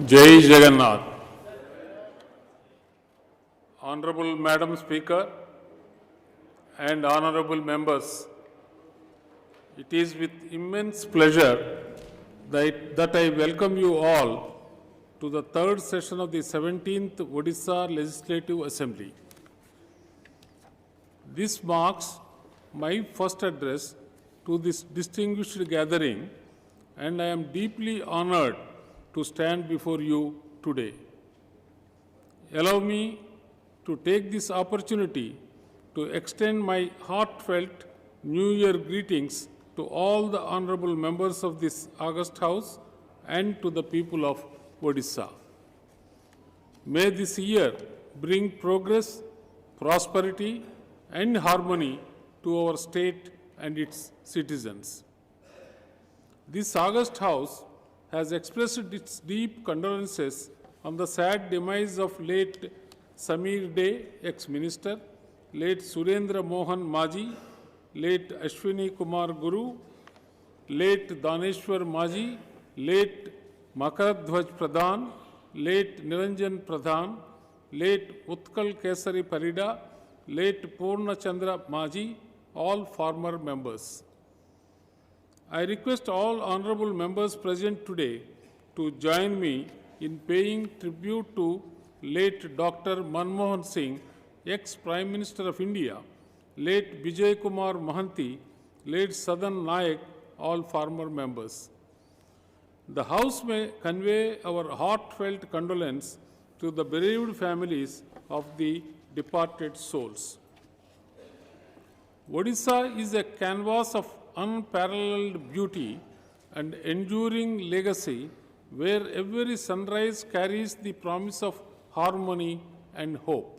Jai Jagannath. Honorable Madam Speaker and honorable members, it is with immense pleasure that I welcome you all to the third session of the 17th Odisha Legislative Assembly. This marks my first address to this distinguished gathering, and I am deeply honored to stand before you today. Allow me to take this opportunity to extend my heartfelt New Year greetings to all the honorable members of this august House and to the people of Odisha. May this year bring progress, prosperity, and harmony to our state and its citizens. This august House has expressed its deep condolences on the sad demise of late Samir Dey, ex-minister, late Surendra Mohan Maji, late Ashwini Kumar Guru, late Daneshwar Maji, late Makaradhwaj Pradhan, late Niranjan Pradhan, late Utkal Kesari Parida, late Purna Chandra Maji, all former members. I request all honorable members present today to join me in paying tribute to late Dr. Manmohan Singh, ex-Prime Minister of India, late Bijay Kumar Mohanty, late Sadan Nayak, all former members. The House may convey our heartfelt condolence to the bereaved families of the departed souls. Odisha is a canvas of unparalleled beauty and enduring legacy where every sunrise carries the promise of harmony and hope.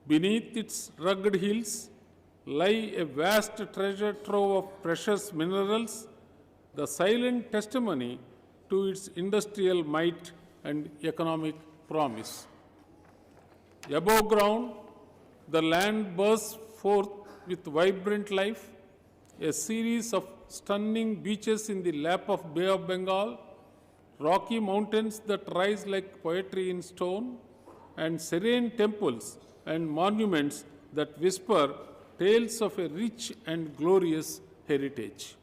Beneath its rugged hills lie a vast treasure trove of precious minerals, the silent testimony to its industrial might and economic promise. Above ground, the land bursts forth with vibrant life, a series of stunning beaches in the lap of Bay of Bengal, rocky mountains that rise like poetry in stone, and serene temples and monuments that whisper tales of a rich and glorious heritage.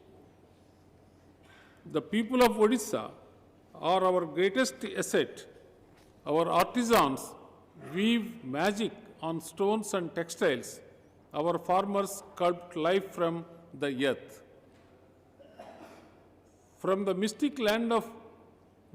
The people of Odisha are our greatest asset. Our artisans weave magic on stones and textiles. Our farmers sculpt life from the earth. From the mystic land of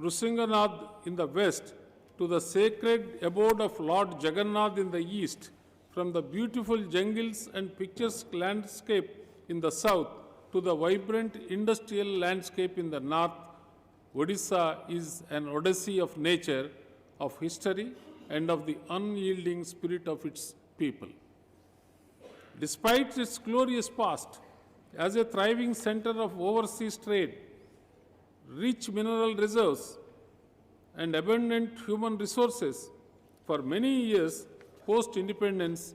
Rusinganath in the west to the sacred abode of Lord Jagannath in the east, from the beautiful jungles and picturesque landscape in the south to the vibrant industrial landscape in the north, Odisha is an odyssey of nature, of history, and of the unyielding spirit of its people. Despite its glorious past, as a thriving center of overseas trade, rich mineral reserves, and abundant human resources, for many years post-independence,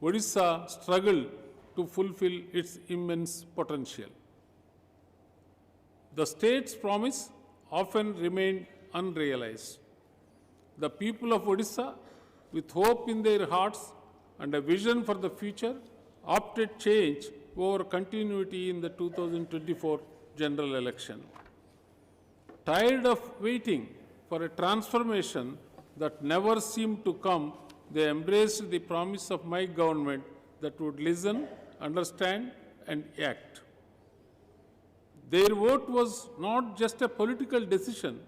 Odisha struggled to fulfill its immense potential. The state's promise often remained unrealized. The people of Odisha, with hope in their hearts and a vision for the future, opted change over continuity in the 2024 general election. Tired of waiting for a transformation that never seemed to come, they embraced the promise of my government that would listen, understand, and act. Their vote was not just a political decision,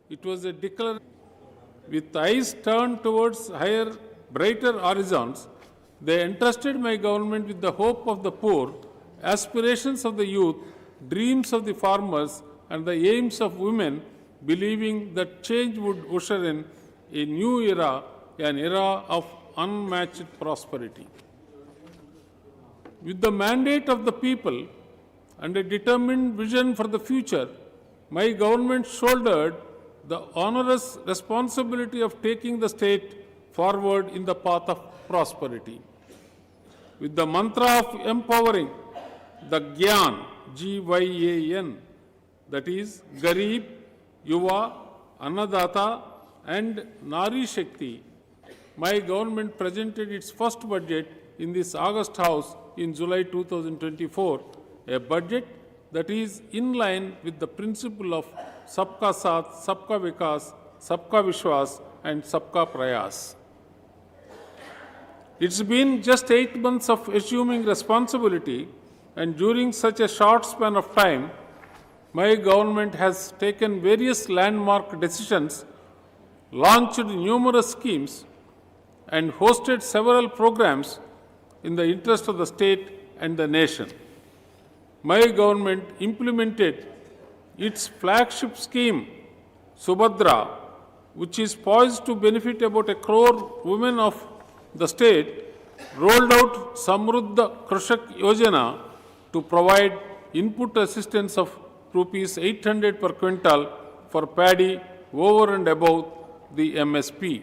it was a declaration. With eyes turned towards higher, brighter horizons, they entrusted my government with the hope of the poor, aspirations of the youth, dreams of the farmers, and the aims of women, believing that change would usher in a new era, an era of unmatched prosperity. With the mandate of the people and a determined vision for the future, my government shouldered the onerous responsibility of taking the state forward in the path of prosperity. With the mantra of empowering the Gyan, G-Y-A-N, that is Garib, Yuva, Annadata and Nari Shakti, my government presented its first budget in this August House in July 2024, a budget that is in line with the principle of Sabka Saath, Sabka Vikas, Sabka Vishwas and Sabka Prayas. It's been just 8 months of assuming responsibility, and during such a short span of time, my government has taken various landmark decisions, launched numerous schemes, and hosted several programs in the interest of the state and the nation. My government implemented its flagship scheme, Subhadra, which is poised to benefit about 1 crore women of the state, rolled out Samruddha Krishak Yojana to provide input assistance of rupees 800 per quintal for paddy over and above the MSP.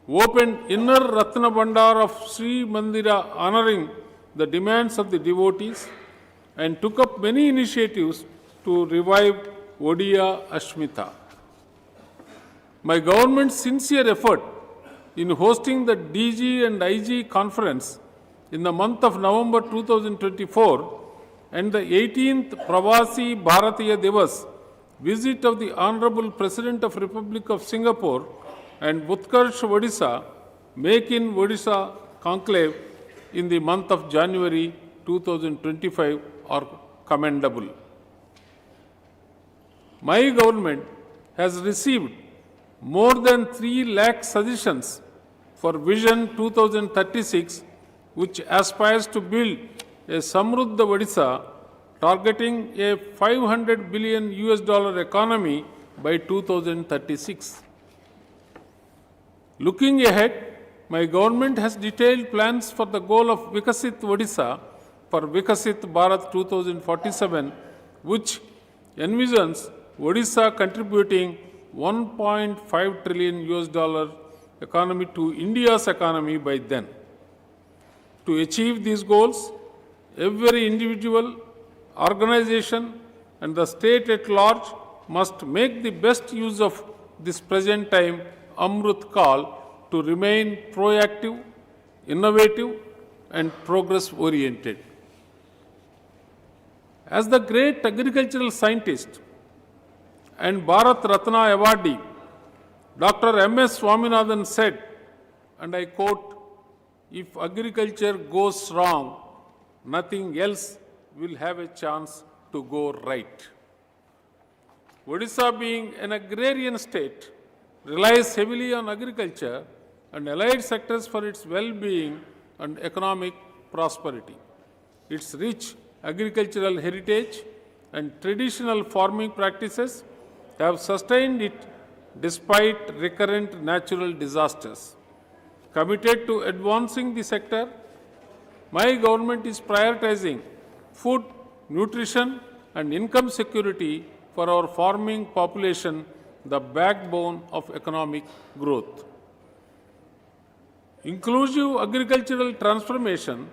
Opened inner Ratna Bhandar of Sri Mandira honoring the demands of the devotees, and took up many initiatives to revive Odia Ashmita. My government's sincere effort in hosting the DG and IG conference in the month of November 2024 and the 18th Pravasi Bharatiya Divas visit of the Honorable President of Republic of Singapore and Utkarsh Odisha Make in Odisha conclave in the month of January 2025 are commendable. My government has received more than 3 lakh suggestions for Vision 2036, which aspires to build a Samruddha Odisha targeting a $500 billion economy by 2036. Looking ahead, my government has detailed plans for the goal of Vikasit Odisha for Vikasit Bharat 2047, which envisions Odisha contributing $1.5 trillion economy to India's economy by then. To achieve these goals, every individual, organization, and the state at large must make the best use of this present time Amrut Kal to remain proactive, innovative, and progress-oriented. As the great agricultural scientist and Bharat Ratna awardee, Dr. M.S. Swaminathan said, and I quote, "If agriculture goes wrong, nothing else will have a chance to go right." Odisha, being an agrarian state, relies heavily on agriculture and allied sectors for its well-being and economic prosperity. Its rich agricultural heritage and traditional farming practices have sustained it despite recurrent natural disasters. Committed to advancing the sector, my government is prioritizing food, nutrition, and income security for our farming population, the backbone of economic growth. Inclusive agricultural transformation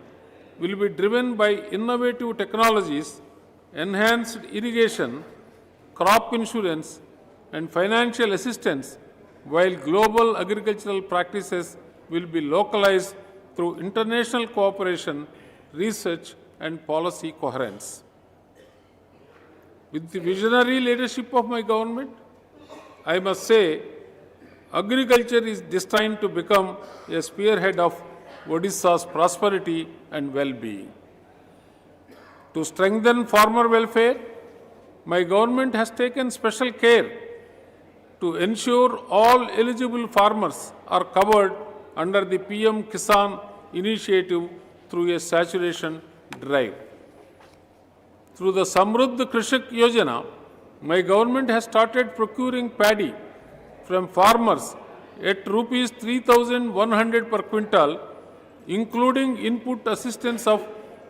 will be driven by innovative technologies, enhanced irrigation, crop insurance, and financial assistance, while global agricultural practices will be localized through international cooperation, research, and policy coherence. With the visionary leadership of my government, I must say, agriculture is destined to become a spearhead of Odisha's prosperity and well-being. To strengthen farmer welfare, my government has taken special care to ensure all eligible farmers are covered under the PM Kisan initiative through a saturation drive. Through the Samruddha Krishak Yojana, my government has started procuring paddy from farmers at rupees 3,100 per quintal, including input assistance of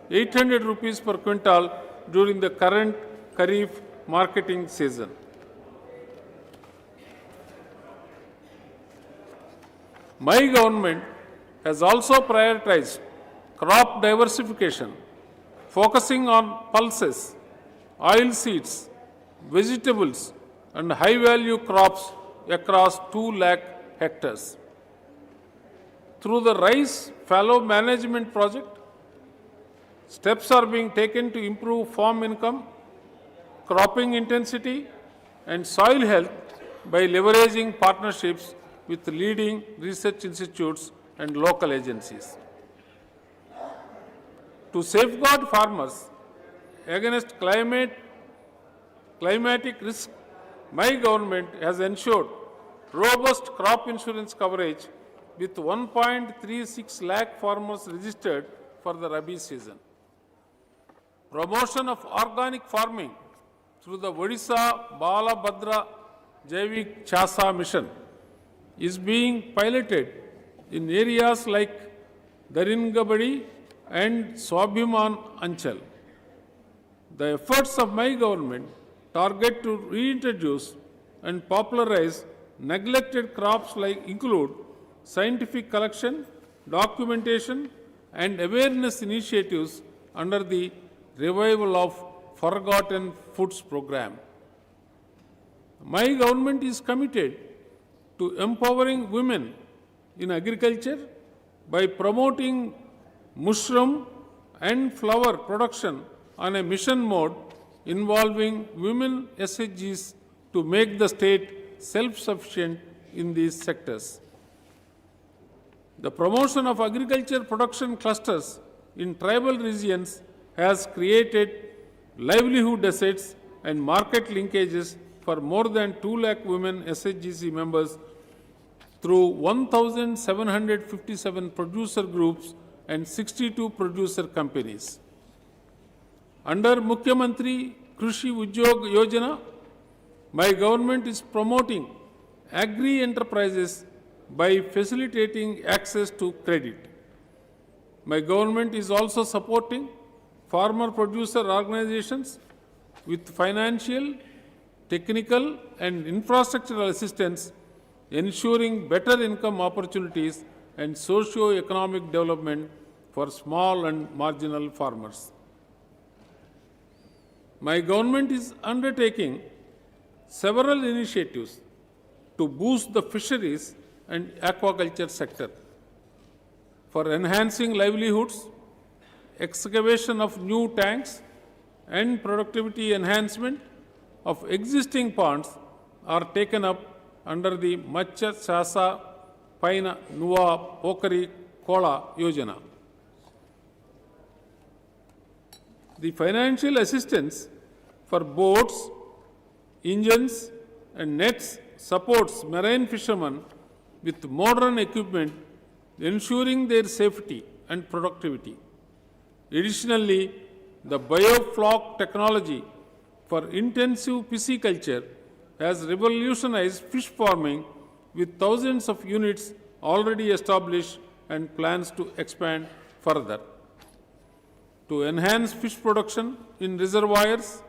800 rupees per quintal during the current Kharif marketing season. My government has also prioritized crop diversification, focusing on pulses, oil seeds, vegetables, and high-value crops across 2 lakh hectares. Through the rice fallow management project, steps are being taken to improve farm income, cropping intensity, and soil health by leveraging partnerships with leading research institutes and local agencies. To safeguard farmers against climatic risk, my government has ensured robust crop insurance coverage with 1.36 lakh farmers registered for the Rabi season. Promotion of organic farming through the Odisha Balabhadra Jaivik Chasa mission is being piloted in areas like Daringabadi and Swabhiman Anchal. The efforts of my government target to reintroduce and popularize neglected crops like include scientific collection, documentation, and awareness initiatives under the Revival of Forgotten Foods program. My government is committed to empowering women in agriculture by promoting mushroom and flower production on a mission mode involving women SHGs to make the state self-sufficient in these sectors. The promotion of agriculture production clusters in tribal regions has created livelihood assets and market linkages for more than 2 lakh women SHGC members through 1,757 producer groups and 62 producer companies. Under Mukhyamantri Krishi Udyog Yojana, my government is promoting agri-enterprises by facilitating access to credit. My government is also supporting farmer-producer organizations with financial, technical, and infrastructural assistance, ensuring better income opportunities and socio-economic development for small and marginal farmers. My government is undertaking several initiatives to boost the fisheries and aquaculture sector. For enhancing livelihoods, excavation of new tanks, and productivity enhancement of existing ponds are taken up under the Matsya Chasa Paina Nuva Pokari Kola Yojana. The financial assistance for boats, engines, and nets supports marine fishermen with modern equipment, ensuring their safety and productivity. Additionally, the biofloc technology for intensive pisciculture has revolutionized fish farming with thousands of units already established and plans to expand further. To enhance fish production in reservoirs,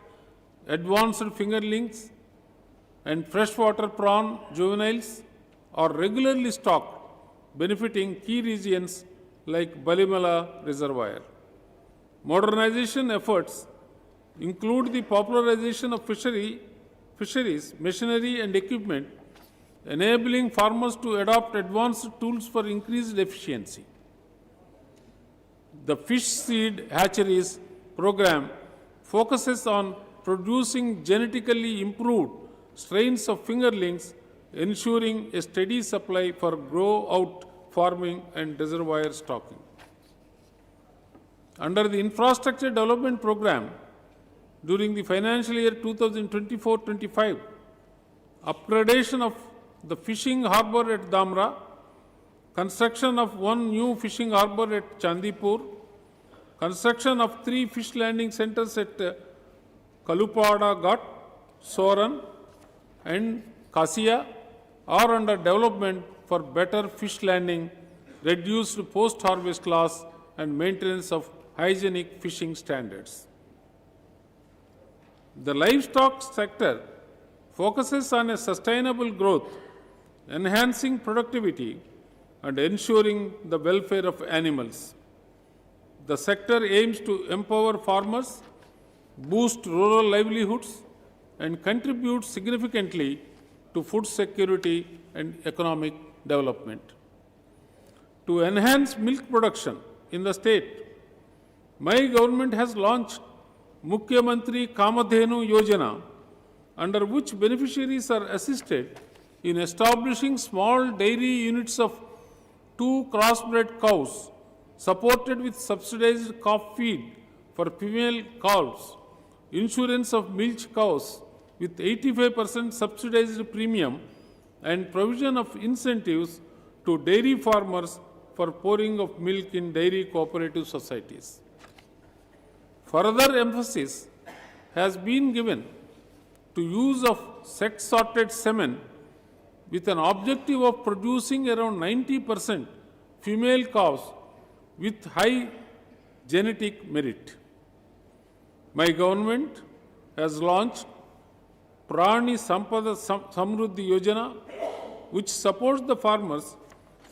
advanced fingerlings and freshwater prawn juveniles are regularly stocked, benefiting key regions like Balimala Reservoir. Modernization efforts include the popularization of fisheries, machinery and equipment, enabling farmers to adopt advanced tools for increased efficiency. The Fish Seed Hatcheries program focuses on producing genetically improved strains of fingerlings, ensuring a steady supply for grow-out farming and reservoir stocking. Under the Infrastructure Development Program, during the financial year 2024-25, upgradation of the fishing harbour at Damra, construction of one new fishing harbour at Chandipur, construction of 3 fish landing centres at Kalupada Ghat, Soran and Kasia are under development for better fish landing, reduced post-harvest loss and maintenance of hygienic fishing standards. The livestock sector focuses on a sustainable growth, enhancing productivity and ensuring the welfare of animals. The sector aims to empower farmers, boost rural livelihoods, and contribute significantly to food security and economic development. To enhance milk production in the state, my government has launched Mukhyamantri Kamadhenu Yojana, under which beneficiaries are assisted in establishing small dairy units of 2 crossbred cows, supported with subsidized calf feed for female calves, insurance of milch cows with 85% subsidized premium, and provision of incentives to dairy farmers for pouring of milk in dairy cooperative societies. Further emphasis has been given to use of sex-sorted semen with an objective of producing around 90% female cows with high genetic merit. My government has launched Prani Sampada Samruddhi Yojana, which supports the farmers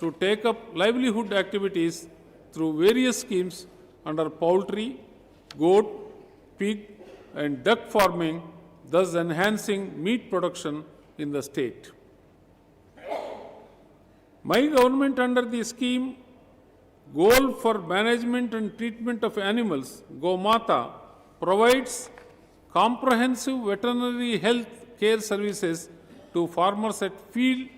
to take up livelihood activities through various schemes under poultry, goat, pig, and duck farming, thus enhancing meat production in the state. My government, under the scheme Goal for Management and Treatment of Animals, GoMata, provides comprehensive veterinary health care services to farmers at field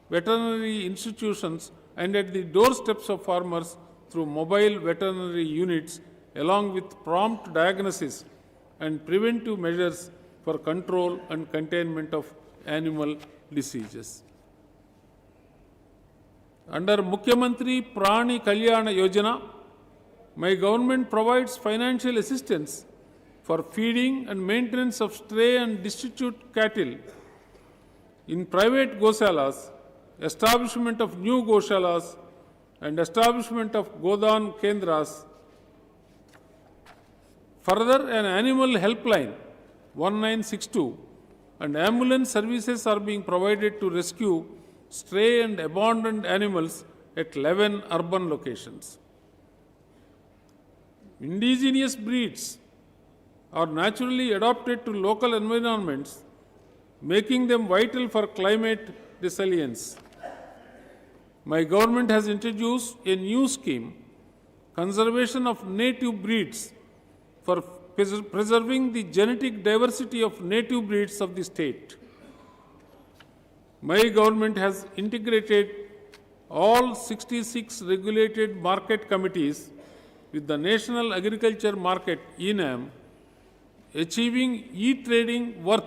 veterinary institutions and at the doorsteps of farmers through mobile veterinary units, along with prompt diagnosis and preventive measures for control and containment of animal diseases. Under Mukhyamantri Prani Kalyana Yojana, my government provides financial assistance for feeding and maintenance of stray and destitute cattle in private goshalas, establishment of new goshalas, and establishment of Godan Kendras. Further, an animal helpline 1962 and ambulance services are being provided to rescue stray and abandoned animals at 11 urban locations. Indigenous breeds are naturally adapted to local environments, making them vital for climate resilience. My government has introduced a new scheme, Conservation of Native Breeds, for preserving the genetic diversity of native breeds of the state. My government has integrated all 66 regulated market committees with the National Agriculture Market (ENAM), achieving e-trading worth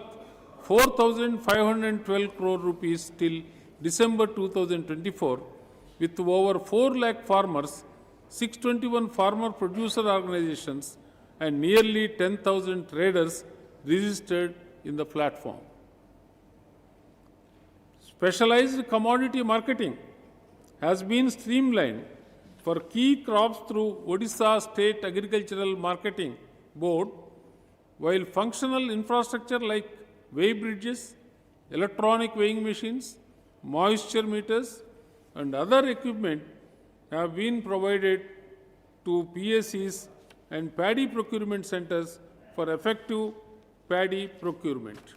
4,512 crore rupees till December 2024, with over 4 lakh farmers, 621 farmer producer organizations, and nearly 10,000 traders registered in the platform. Specialized commodity marketing has been streamlined for key crops through Odisha State Agricultural Marketing Board, while functional infrastructure like weigh bridges, electronic weighing machines, moisture meters, and other equipment have been provided to PSCs and paddy procurement centers for effective paddy procurement.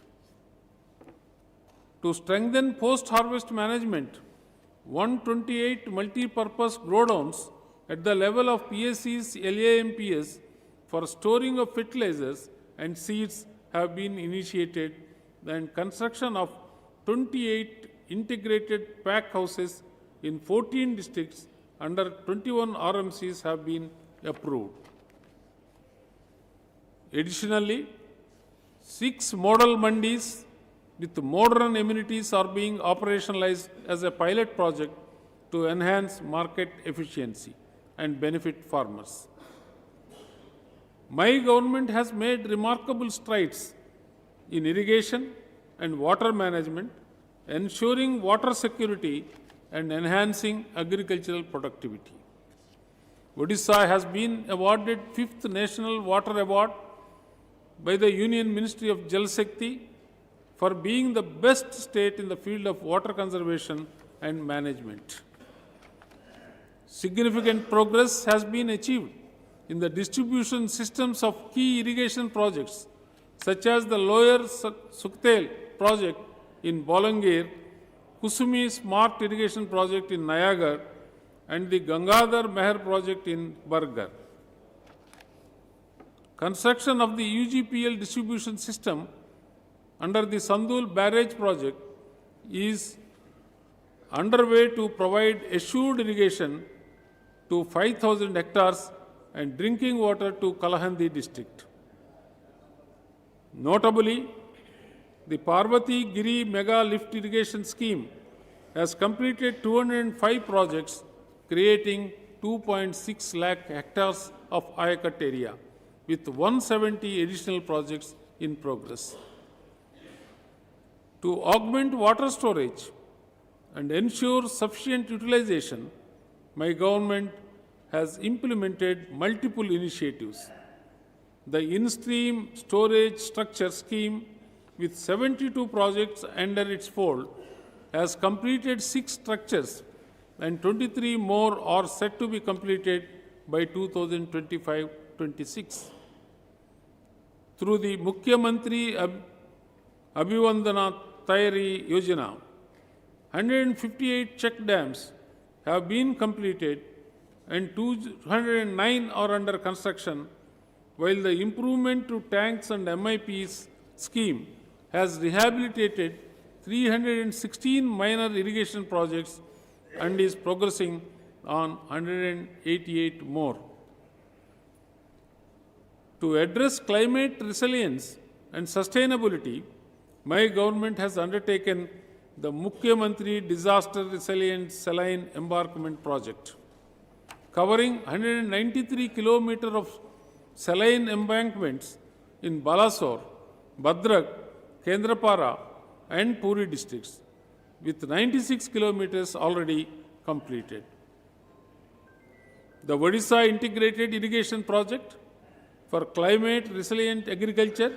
To strengthen post-harvest management, 128 multi-purpose growdowns at the level of PSCs, LAMPS for storing of fertilizers and seeds have been initiated, and construction of 28 integrated pack houses in 14 districts under 21 RMCs have been approved. Additionally, 6 model mandis with modern amenities are being operationalized as a pilot project to enhance market efficiency and benefit farmers. My government has made remarkable strides in irrigation and water management, ensuring water security and enhancing agricultural productivity. Odisha has been awarded 5th National Water Award by the Union Ministry of Jal Shakti for being the best state in the field of water conservation and management. Significant progress has been achieved in the distribution systems of key irrigation projects, such as the Lower Suktel project in Bolangir, Kusumi Smart Irrigation Project in Nayagar, and the Gangadhar Meher Project in Bargar. Construction of the UGPL distribution system under the Sandul Barrage project is underway to provide assured irrigation to 5,000 hectares and drinking water to Kalahandi district. Notably, the Parvati Giri Mega Lift Irrigation Scheme has completed 205 projects, creating 2.6 lakh hectares of Ayakat area, with 170 additional projects in progress. To augment water storage and ensure sufficient utilization, my government has implemented multiple initiatives. The in-stream storage structure scheme, with 72 projects under its fold, has completed 6 structures and 23 more are set to be completed by 2025-26. Through the Mukhyamantri Abhivandana Tayari Yojana, 158 check dams have been completed and 209 are under construction, while the improvement to tanks and MIPs scheme has rehabilitated 316 minor irrigation projects and is progressing on 188 more. To address climate resilience and sustainability, my government has undertaken the Mukhyamantri Disaster Resilient Saline Embarkment Project, covering 193 kilometers of saline embankments in Balasore, Bhadrag, Kendrapara and Puri districts, with 96 kilometers already completed. The Odisha Integrated Irrigation Project for Climate Resilient Agriculture,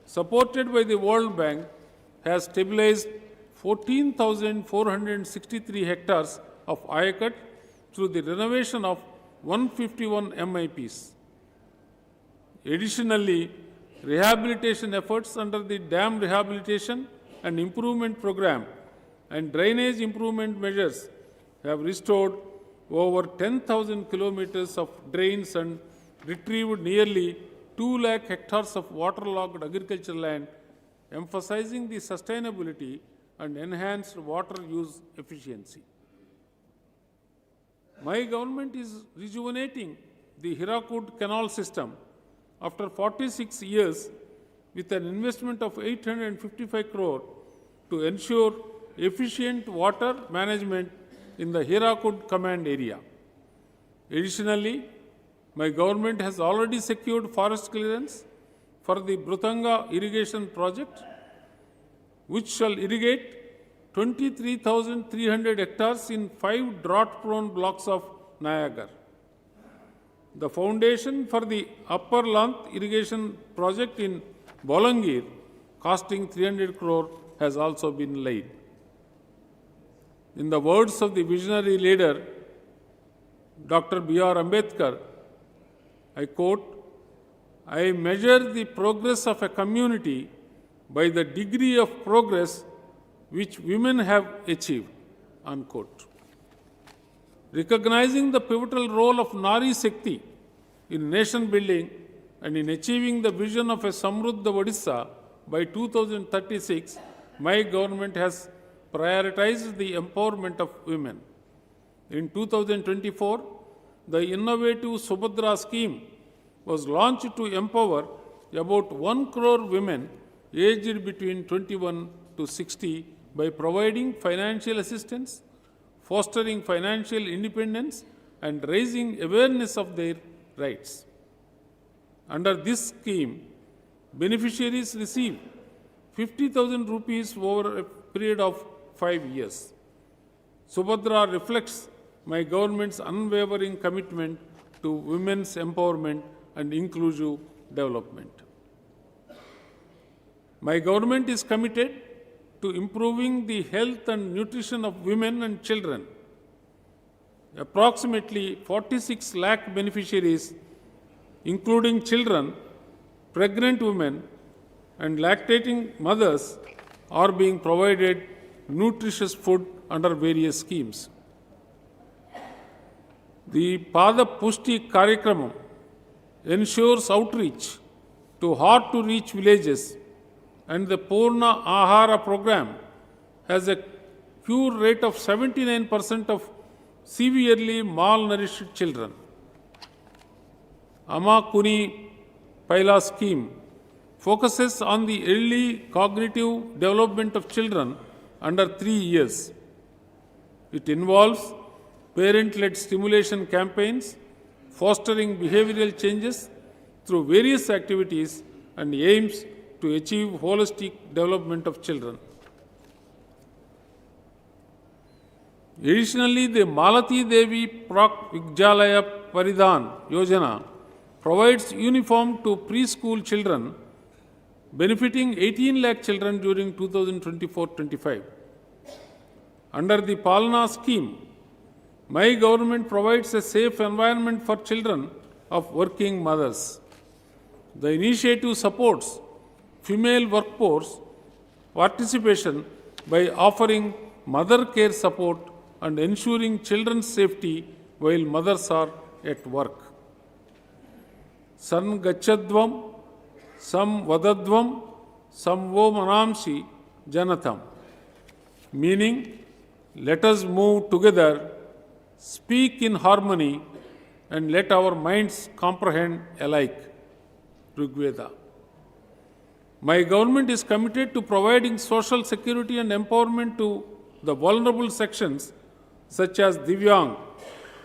supported by the World Bank, has stabilized 14,463 hectares of Ayakat through the renovation of 151 MIPs. Additionally, rehabilitation efforts under the Dam Rehabilitation and Improvement Program and drainage improvement measures have restored over 10,000 kilometers of drains and retrieved nearly 2 lakh hectares of waterlogged agricultural land, emphasizing the sustainability and enhanced water use efficiency. My government is rejuvenating the Hirakud Canal system after 46 years with an investment of 855 crore to ensure efficient water management in the Hirakud command area. Additionally, my government has already secured forest clearance for the Brutanga irrigation project, which shall irrigate 23,300 hectares in 5 drought-prone blocks of Nayagar. The foundation for the Upper Lanth irrigation project in Bolangir, costing 300 crore, has also been laid. In the words of the visionary leader, Dr. B.R. Ambedkar, I quote, "I measure the progress of a community by the degree of progress which women have achieved," unquote. Recognizing the pivotal role of Nari Shakti in nation building and in achieving the vision of a Samruddha Odisha by 2036, my government has prioritized the empowerment of women. In 2024, the innovative Subhadra scheme was launched to empower about 1 crore women aged between 21 to 60 by providing financial assistance, fostering financial independence, and raising awareness of their rights. Under this scheme, beneficiaries receive 50,000 rupees over a period of 5 years. Subhadra reflects my government's unwavering commitment to women's empowerment and inclusive development. My government is committed to improving the health and nutrition of women and children. Approximately 46 lakh beneficiaries, including children, pregnant women, and lactating mothers, are being provided nutritious food under various schemes. The Pada Pushti Karikramam ensures outreach to hard-to-reach villages, and the Purna Ahara program has a cure rate of 79% of severely malnourished children. Ama Kuni Paila scheme focuses on the early cognitive development of children under 3 years. It involves parent-led stimulation campaigns, fostering behavioral changes through various activities, and aims to achieve holistic development of children. Additionally, the Malati Devi Prak Vidyalaya Paridhan Yojana provides uniform to preschool children, benefiting 18 lakh children during 2024-25. Under the Palana scheme, my government provides a safe environment for children of working mothers. The initiative supports female workforce participation by offering mother care support and ensuring children's safety while mothers are at work. San Gachadvam, Sam Vadadvam, Sam Vo Manamsi Janatham. Meaning, let us move together, speak in harmony, and let our minds comprehend alike. Rigveda. My government is committed to providing social security and empowerment to the vulnerable sections such as Divyang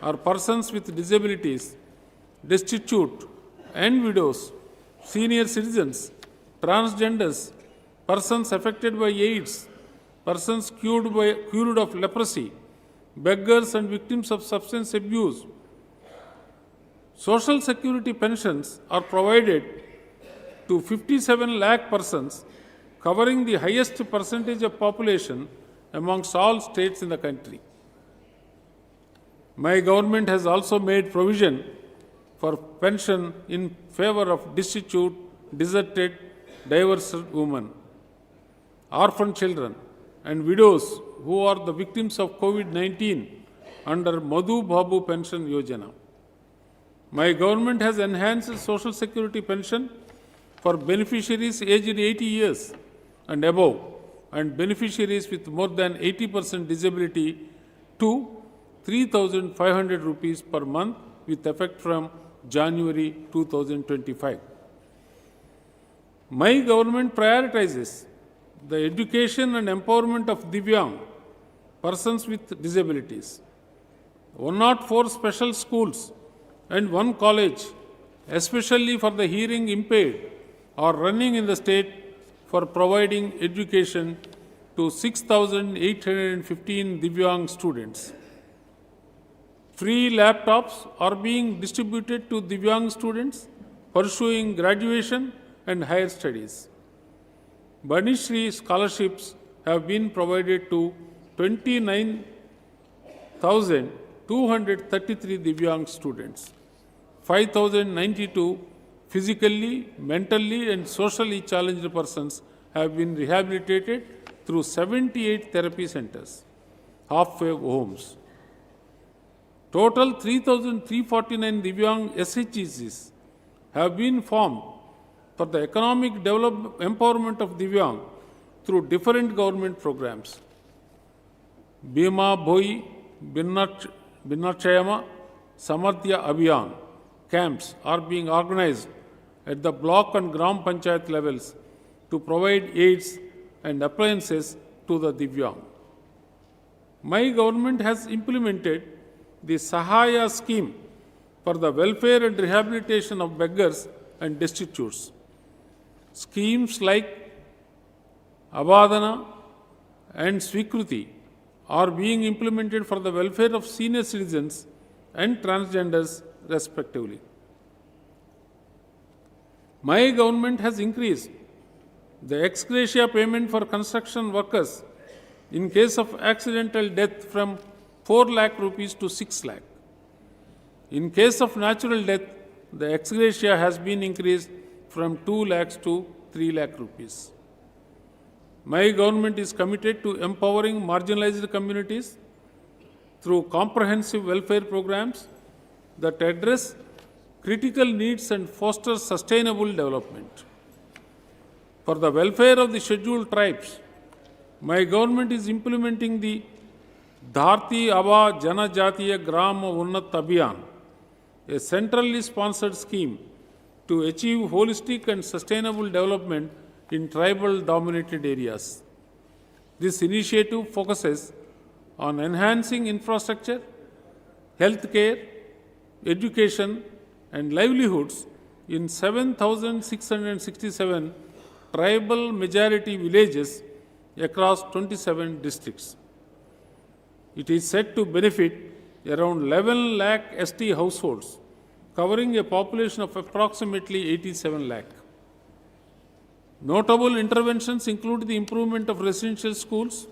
or persons with disabilities, destitute and widows, senior citizens, transgenders, persons affected by AIDS, persons cured of leprosy, beggars and victims of substance abuse. Social security pensions are provided to 57 lakh persons, covering the highest percentage of population amongst all states in the country. My government has also made provision for pension in favor of destitute, deserted, divorced women, orphan children, and widows who are the victims of COVID-19 under Madhu Babu Pension Yojana. My government has enhanced social security pension for beneficiaries aged 80 years and above, and beneficiaries with more than 80% disability to 3,500 rupees per month with effect from January 2025. My government prioritizes the education and empowerment of Divyang, persons with disabilities. 104 special schools and 1 college, especially for the hearing impaired, are running in the state for providing education to 6,815 Divyang students. Free laptops are being distributed to Divyang students pursuing graduation and higher studies. Banishri scholarships have been provided to 29,233 Divyang students. 5,092 physically, mentally and socially challenged persons have been rehabilitated through 78 therapy centers, Hathway homes. Total 3,349 Divyang SHGs have been formed for the economic empowerment of Divyang through different government programs. Bhima Bhoi, Binnachayama, Samadhya Abhiyan camps are being organized at the block and Gram Panchayat levels to provide aids and appliances to the Divyang. My government has implemented the Sahaya scheme for the welfare and rehabilitation of beggars and destitutes. Schemes like Abadana and Swikruti are being implemented for the welfare of senior citizens and transgenders respectively. My government has increased the ex gratia payment for construction workers in case of accidental death from 4 lakh rupees to 6 lakh. In case of natural death, the ex gratia has been increased from 2 lakhs to 3 lakh rupees. My government is committed to empowering marginalized communities through comprehensive welfare programs that address critical needs and foster sustainable development. For the welfare of the scheduled tribes, my government is implementing the Dharti Aba Janajatiya Grama Unnat Abhiyan, a centrally sponsored scheme to achieve holistic and sustainable development in tribal-dominated areas. This initiative focuses on enhancing infrastructure, healthcare, education, and livelihoods in 7,667 tribal majority villages across 27 districts. It is said to benefit around 11 lakh ST households, covering a population of approximately 87 lakh. Notable interventions include the improvement of residential schools,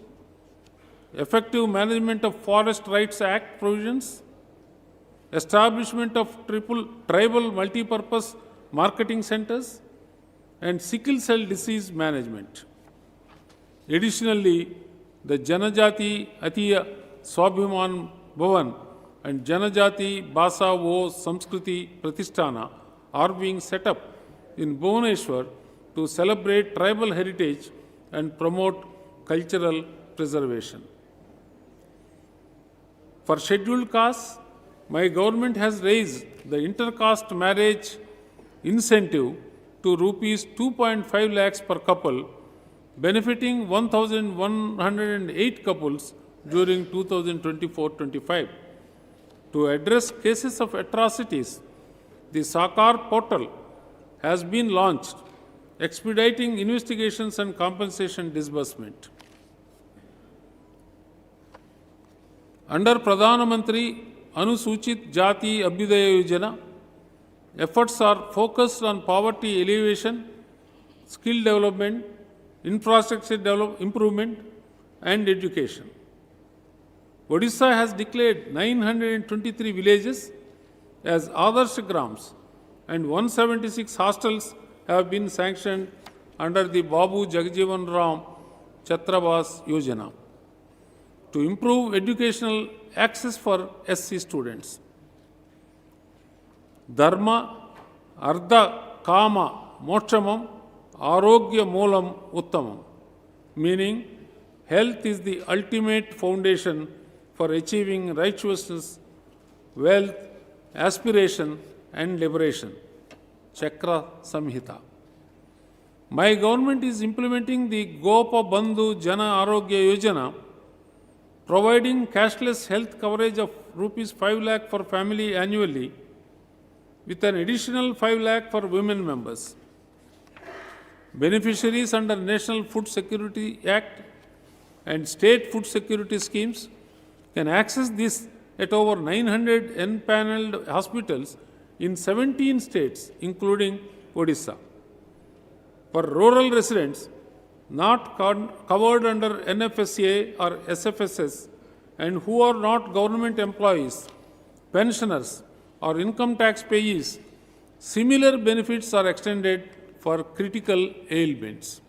effective management of Forest Rights Act provisions, establishment of tribal multipurpose marketing centers, and sickle cell disease management. Additionally, the Janajati Atiya Swabhiman Bhavan and Janajati Basa Vo Samskriti Pratishtana are being set up in Bhubaneswar to celebrate tribal heritage and promote cultural preservation. For scheduled castes, my government has raised the intercaste marriage incentive to rupees 2.5 lakhs per couple, benefiting 1,108 couples during 2024-25. To address cases of atrocities, the Sakar portal has been launched, expediting investigations and compensation disbursement. Under Pradhan Mantri Anusuchit Jati Abhyudaya Yojana, efforts are focused on poverty alleviation, skill development, infrastructure improvement, and education. Odisha has declared 923 villages as Adarsh Grams, and 176 hostels have been sanctioned under the Babu Jagjivan Ram Chhatrabas Yojana to improve educational access for SC students. Dharma, Ardha, Kama, Moksamam, Arogya Moolam Uttamam, meaning health is the ultimate foundation for achieving righteousness, wealth, aspiration, and liberation. Chakra Samhita. My government is implementing the Gopa Bandhu Jana Arogya Yojana, providing cashless health coverage of rupees 5 lakh for family annually, with an additional 5 lakh for women members. Beneficiaries under National Food Security Act and state food security schemes can access this at over 900 empaneled hospitals in 17 states, including Odisha. For rural residents not covered under NFSA or SFSS and who are not government employees, pensioners, or income tax payees, similar benefits are extended for critical ailments.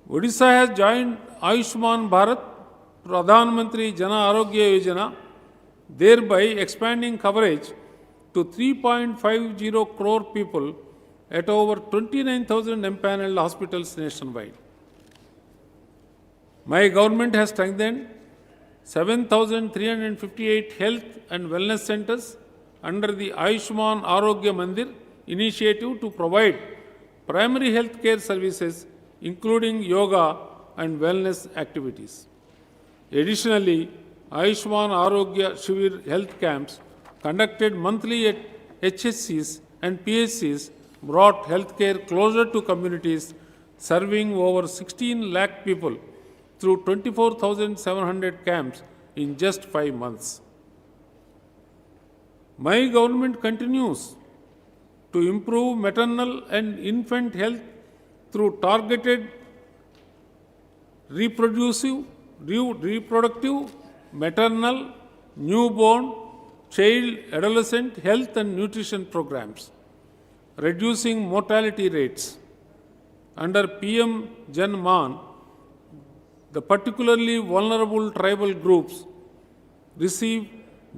Odisha has joined Ayushman Bharat Pradhan Mantri Jana Arogya Yojana, thereby expanding coverage to 3.50 crore people at over 29,000 empaneled hospitals nationwide. My government has strengthened 7,358 health and wellness centers under the Ayushman Arogya Mandir initiative to provide primary health care services, including yoga and wellness activities. Additionally, Ayushman Arogya Shivir health camps conducted monthly at HSCs and PHCs brought healthcare closer to communities, serving over 16 lakh people through 24,700 camps in just 5 months. My government continues to improve maternal and infant health through targeted reproductive, maternal, newborn, child, adolescent health and nutrition programs, reducing mortality rates. Under PM Jan Man, the particularly vulnerable tribal groups receive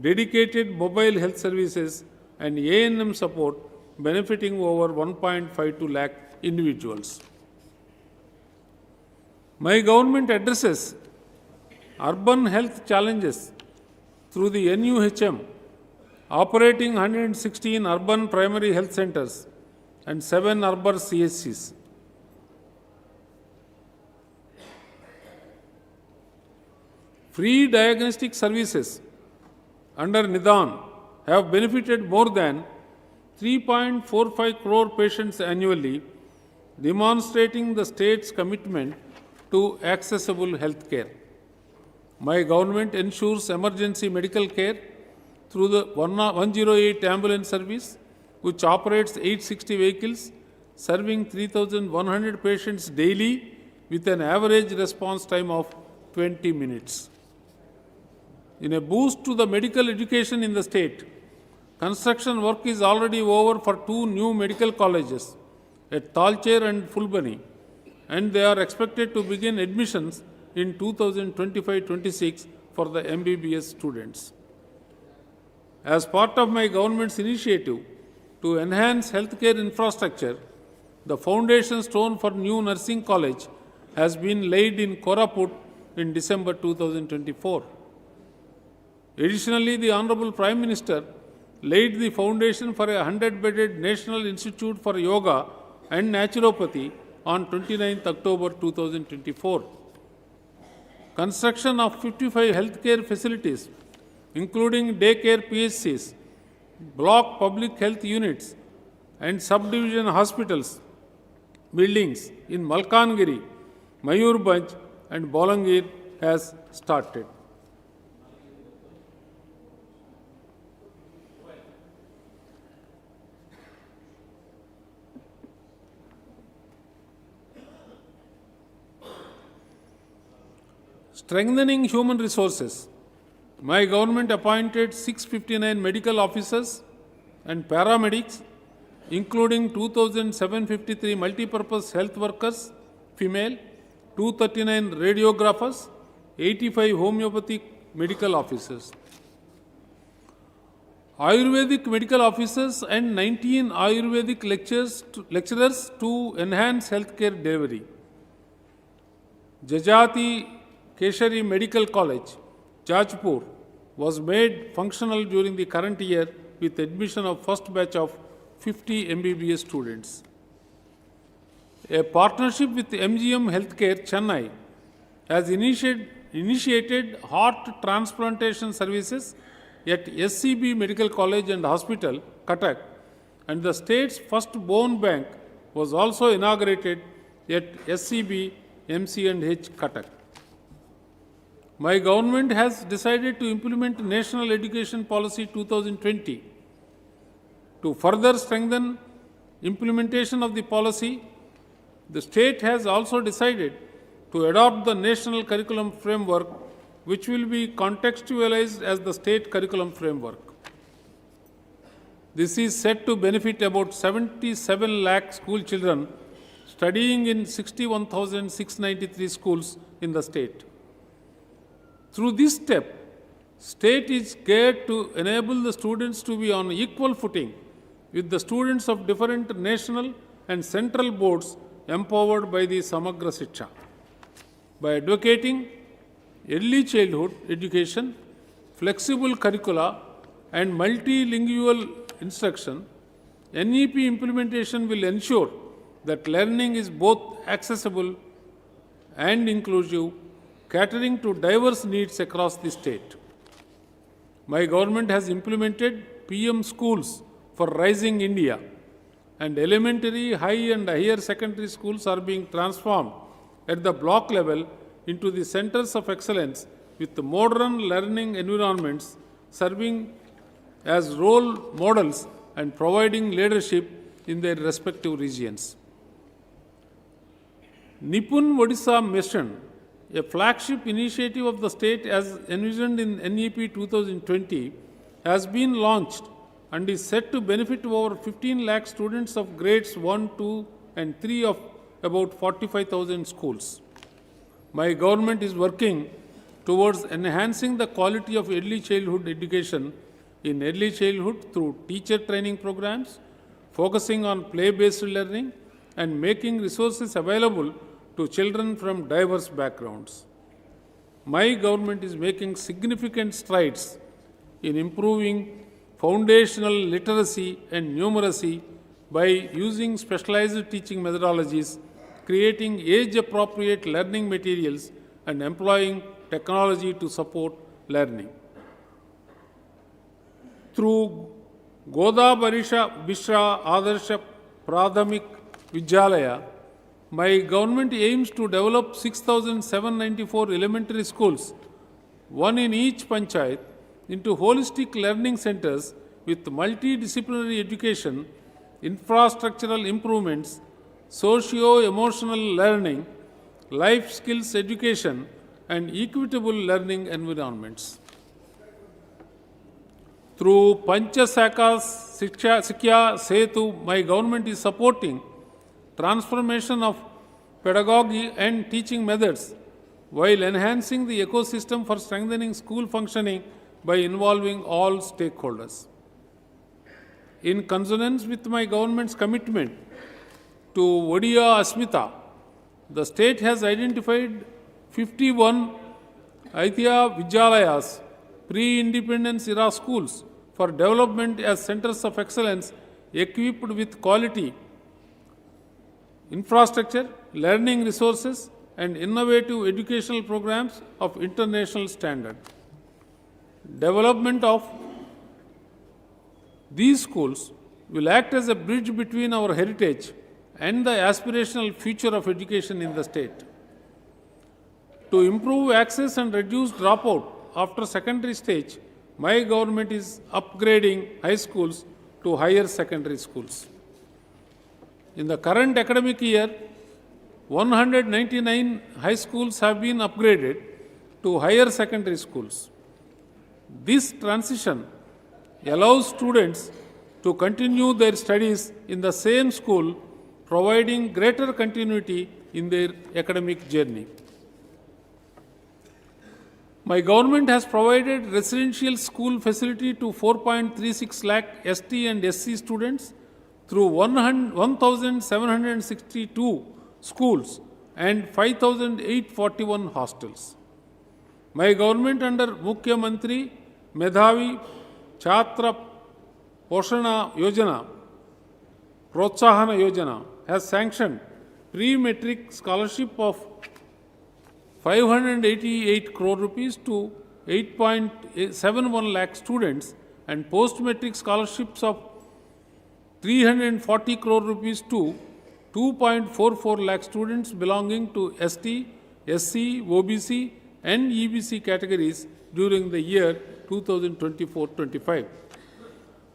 dedicated mobile health services and A&M support benefiting over 1.52 lakh individuals. My government addresses urban health challenges through the NUHM, operating 116 urban primary health centers and 7 urban CHCs. Free diagnostic services under Nidan have benefited more than 3.45 crore patients annually, demonstrating the state's commitment to accessible health care. My government ensures emergency medical care through the 108 ambulance service, which operates 860 vehicles, serving 3,100 patients daily with an average response time of 20 minutes. In a boost to the medical education in the state, construction work is already over for 2 new medical colleges at Talcher and Fulbani, and they are expected to begin admissions in 2025-26 for the MBBS students. As part of my government's initiative to enhance healthcare infrastructure, the foundation stone for new nursing college has been laid in Koraput in December 2024. Additionally, the Honorable Prime Minister laid the foundation for a 100-bedded National Institute for Yoga and Naturopathy on 29th October 2024. Construction of 55 healthcare facilities, including daycare PHCs, block public health units, and subdivision hospitals, buildings in Malkangiri, Mayurbhanj, and Bolangir has started. Strengthening human resources. My government appointed 659 medical officers and paramedics, including 2,753 multipurpose health workers, female, 239 radiographers, 85 homeopathic medical officers. Ayurvedic medical officers and 19 Ayurvedic lecturers to enhance healthcare delivery. Jajati Keshari Medical College, Jajpur, was made functional during the current year with admission of first batch of 50 MBBS students. A partnership with MGM Healthcare, Chennai, has initiated heart transplantation services at SCB Medical College and Hospital, Cuttack, and the state's first bone bank was also inaugurated at SCB MC&H, Cuttack. My government has decided to implement National Education Policy 2020. To further strengthen implementation of the policy, the state has also decided to adopt the National Curriculum Framework, which will be contextualized as the State Curriculum Framework. This is set to benefit about 77 lakh school children studying in 61,693 schools in the state. Through this step, state is geared to enable the students to be on equal footing with the students of different national and central boards empowered by the Samagra Shiksha. By advocating early childhood education, flexible curricula, and multilingual instruction, NEP implementation will ensure that learning is both accessible and inclusive, catering to diverse needs across the state. My government has implemented PM schools for Rising India, and elementary, high and higher secondary schools are being transformed at the block level into the centers of excellence with modern learning environments serving as role models and providing leadership in their respective regions. Nipun Odisha Mission, a flagship initiative of the state as envisioned in NEP 2020, has been launched and is set to benefit over 15 lakh students of grades 1, 2 and 3 of about 45,000 schools. My government is working towards enhancing the quality of early childhood education in early childhood through teacher training programs, focusing on play-based learning, and making resources available to children from diverse backgrounds. My government is making significant strides in improving foundational literacy and numeracy by using specialized teaching methodologies, creating age-appropriate learning materials, and employing technology to support learning. Through Goda Barisha Bishra Adarsha Pradhamik Vidyalaya, my government aims to develop 6,794 elementary schools, one in each panchayat, into holistic learning centers with multidisciplinary education, infrastructural improvements, socio-emotional learning, life skills education, and equitable learning environments. Through Panchasaka Sikya Setu, my government is supporting transformation of pedagogy and teaching methods while enhancing the ecosystem for strengthening school functioning by involving all stakeholders. In consonance with my government's commitment to Odiya Asmita, the state has identified 51 Aitya Vidyalayas, pre-independence era schools for development as centers of excellence equipped with quality infrastructure, learning resources, and innovative educational programs of international standard. Development of these schools will act as a bridge between our heritage and the aspirational future of education in the state. To improve access and reduce dropout after secondary stage, my government is upgrading high schools to higher secondary schools. In the current academic year, 199 high schools have been upgraded to higher secondary schools. This transition allows students to continue their studies in the same school, providing greater continuity in their academic journey. My government has provided residential school facility to 4.36 lakh ST and SC students through 1,762 schools and 5,841 hostels. My government under Mukhya Mantri Medhavi Chhatra Poshana Yojana, Protsahana Yojana has sanctioned pre-metric scholarship of 588 crore rupees to 8.71 lakh students and post-metric scholarships of 340 crore rupees to 2.44 lakh students belonging to ST, SC, OBC and EBC categories during the year 2024-25.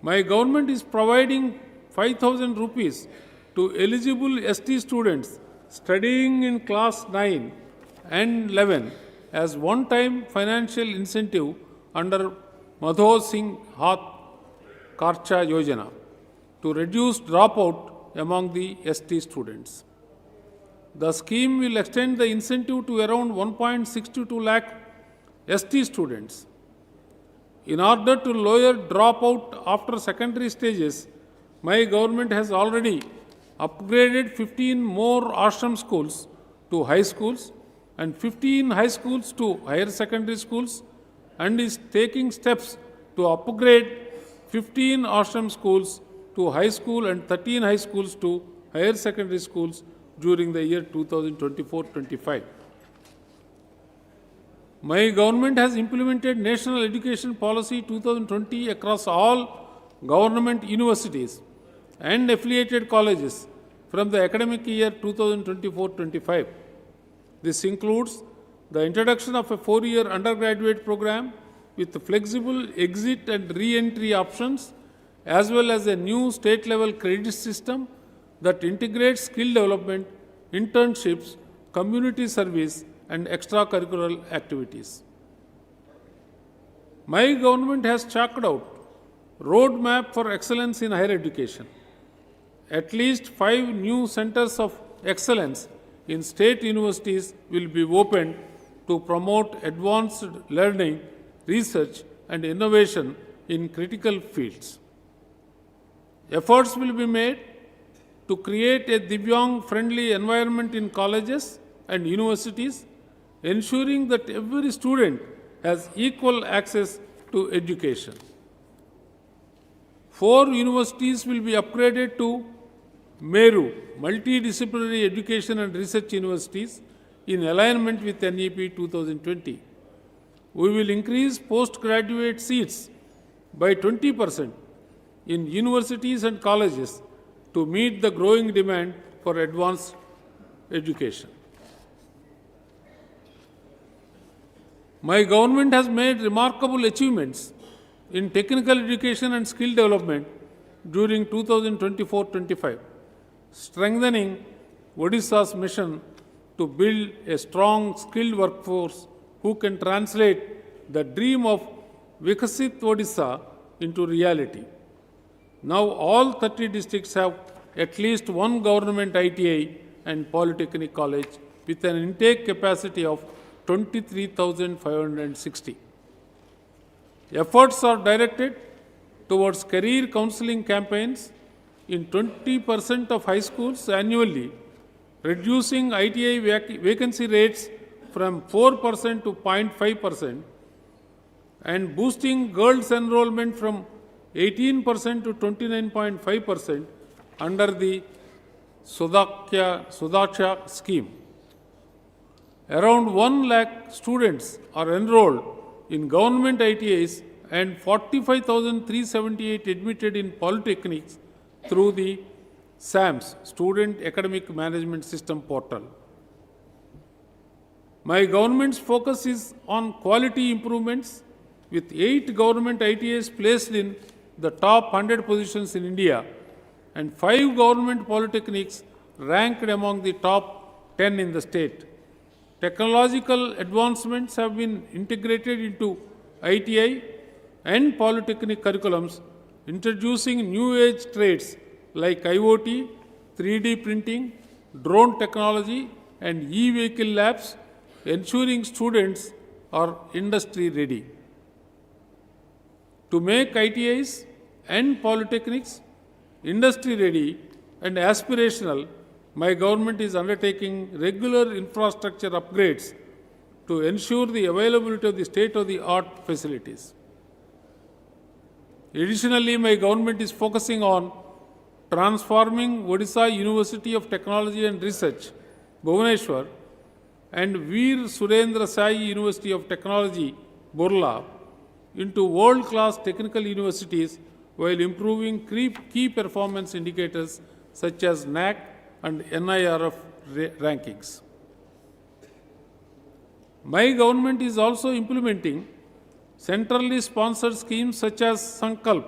My government is providing 5,000 rupees to eligible ST students studying in class 9 and 11 as one-time financial incentive under Madho Singh Hath Karcha Yojana to reduce dropout among the ST students. The scheme will extend the incentive to around 1.62 lakh ST students. In order to lower dropout after secondary stages, my government has already upgraded 15 more ashram schools to high schools and 15 high schools to higher secondary schools and is taking steps to upgrade 15 ashram schools to high school and 13 high schools to higher secondary schools during the year 2024-25. My government has implemented National Education Policy 2020 across all government universities and affiliated colleges from the academic year 2024-25. This includes the introduction of a 4-year undergraduate program with flexible exit and re-entry options, as well as a new state-level credit system that integrates skill development, internships, community service, and extracurricular activities. My government has chalked out roadmap for excellence in higher education. At least 5 new centers of excellence in state universities will be opened to promote advanced learning, research, and innovation in critical fields. Efforts will be made to create a Divyang-friendly environment in colleges and universities, ensuring that every student has equal access to education. 4 universities will be upgraded to Meru, multidisciplinary education and research universities, in alignment with NEP 2020. We will increase postgraduate seats by 20% in universities and colleges to meet the growing demand for advanced education. My government has made remarkable achievements in technical education and skill development during 2024-25, strengthening Odisha's mission to build a strong, skilled workforce who can translate the dream of Vikasit Odisha into reality. Now all 30 districts have at least one government ITI and Polytechnic college with an intake capacity of 23,560. Efforts are directed towards career counseling campaigns in 20% of high schools annually, reducing ITI vacancy rates from 4% to 0.5%, and boosting girls' enrollment from 18% to 29.5% under the Sudaksha scheme. Around 1 lakh students are enrolled in government ITIs and 45,378 admitted in polytechnics through the SAMS, Student Academic Management System portal. My government's focus is on quality improvements, with 8 government ITIs placed in the top 100 positions in India and 5 government polytechnics ranked among the top 10 in the state. Technological advancements have been integrated into ITI and polytechnic curriculums, introducing new age trades like IoT, 3D printing, drone technology, and e-vehicle labs, ensuring students are industry ready. To make ITIs and polytechnics industry ready and aspirational, my government is undertaking regular infrastructure upgrades to ensure the availability of the state-of-the-art facilities. Additionally, my government is focusing on transforming Odisha University of Technology and Research, Bhubaneswar, and Veer Surendra Sai University of Technology, Burla, into world-class technical universities while improving key performance indicators such as NAC and NIRF rankings. My government is also implementing centrally sponsored schemes such as Sankalp,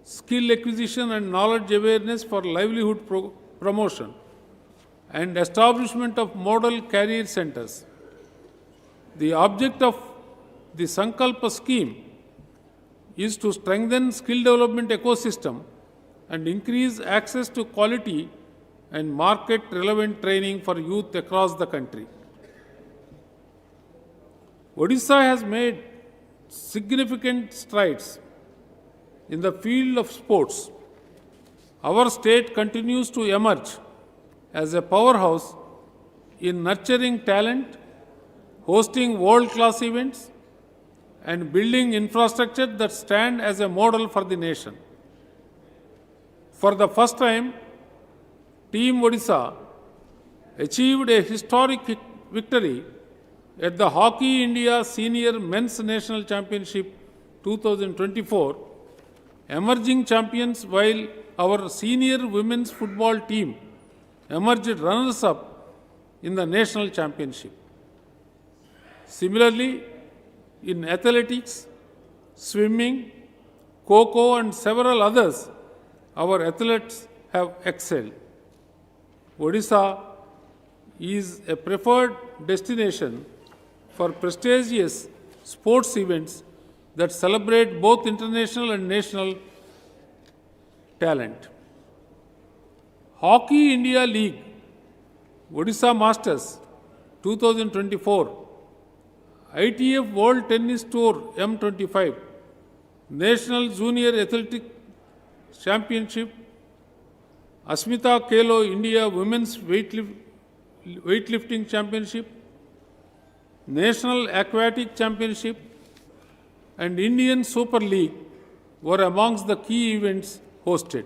skill acquisition and knowledge awareness for livelihood promotion, and establishment of model career centers. The object of the Sankalpa scheme is to strengthen skill development ecosystem and increase access to quality and market-relevant training for youth across the country. Odisha has made significant strides in the field of sports. Our state continues to emerge as a powerhouse in nurturing talent, hosting world-class events, and building infrastructure that stand as a model for the nation. For the first time, Team Odisha achieved a historic victory at the Hockey India Senior Men's National Championship 2024, emerging champions, while our senior women's football team emerged runners-up in the national championship. Similarly, in athletics, swimming, kho-kho, and several others, our athletes have excelled. Odisha is a preferred destination for prestigious sports events that celebrate both international and national talent. Hockey India League Odisha Masters 2024, ITF World Tennis Tour M25, National Junior Athletic Championship, Asmita Kelo India Women's Weightlifting Championship, National Aquatic Championship, and Indian Super League were amongst the key events hosted.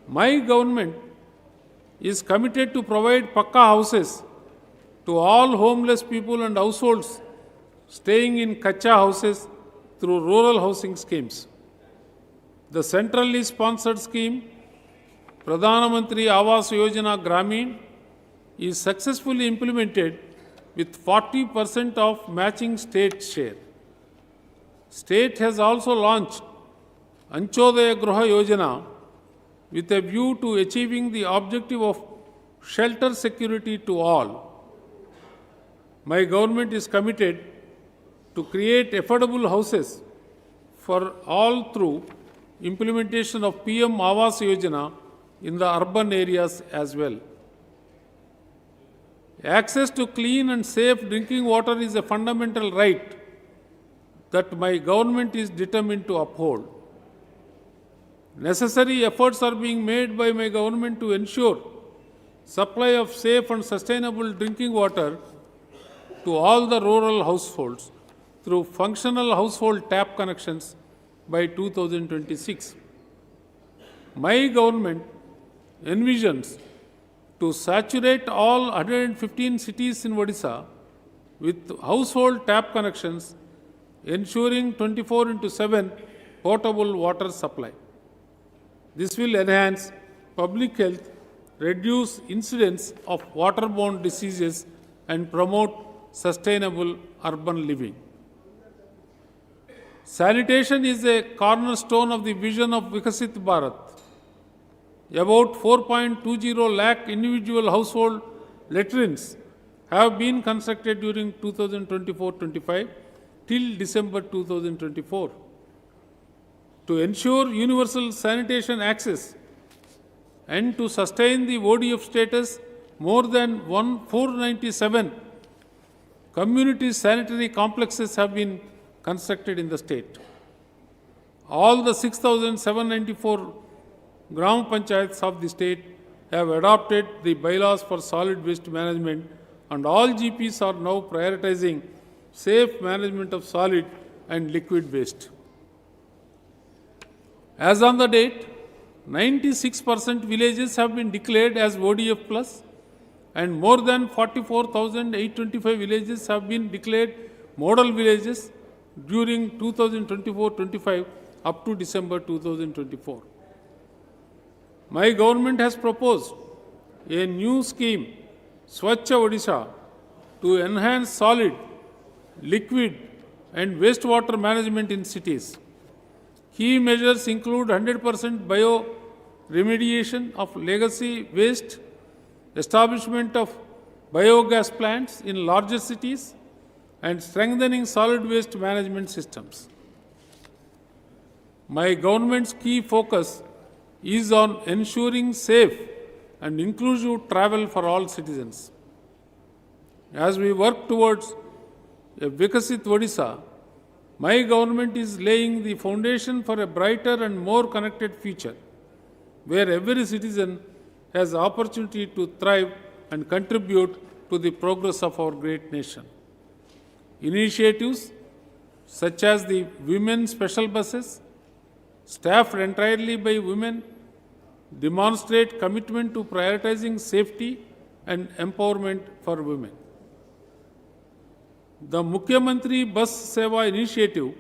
My government is committed to provide Pakka houses to all homeless people and households staying in Kacha houses through rural housing schemes. The centrally sponsored scheme, Pradhana Mantri Awas Yojana Gramin, is successfully implemented with 40% of matching state share. State has also launched Anchodaya Gruha Yojana with a view to achieving the objective of shelter security to all. My government is committed to create affordable houses for all through implementation of PM Awas Yojana in the urban areas as well. Access to clean and safe drinking water is a fundamental right that my government is determined to uphold. Necessary efforts are being made by my government to ensure supply of safe and sustainable drinking water to all the rural households through functional household tap connections by 2026. My government envisions to saturate all 115 cities in Odisha with household tap connections, ensuring 24/7 potable water supply. This will enhance public health, reduce incidence of waterborne diseases, and promote sustainable urban living. Sanitation is a cornerstone of the vision of Vikasit Bharat. About 4.20 lakh individual household latrines have been constructed during 2024-25 till December 2024. To ensure universal sanitation access and to sustain the ODF status, more than 497 community sanitary complexes have been constructed in the state. All the 6,794 Gram Panchayats of the state have adopted the bylaws for solid waste management, and all GPs are now prioritizing safe management of solid and liquid waste. As on the date, 96% villages have been declared as ODF plus, and more than 44,825 villages have been declared model villages during 2024-25 up to December 2024. My government has proposed a new scheme, Swachh Odisha, to enhance solid, liquid, and wastewater management in cities. Key measures include 100% bio-remediation of legacy waste, establishment of biogas plants in larger cities, and strengthening solid waste management systems. My government's key focus is on ensuring safe and inclusive travel for all citizens. As we work towards a Vikasit Odisha, my government is laying the foundation for a brighter and more connected future, where every citizen has opportunity to thrive and contribute to the progress of our great nation. Initiatives such as the women special buses, staffed entirely by women, demonstrate commitment to prioritizing safety and empowerment for women. The Mukhyamantri Bus Seva initiative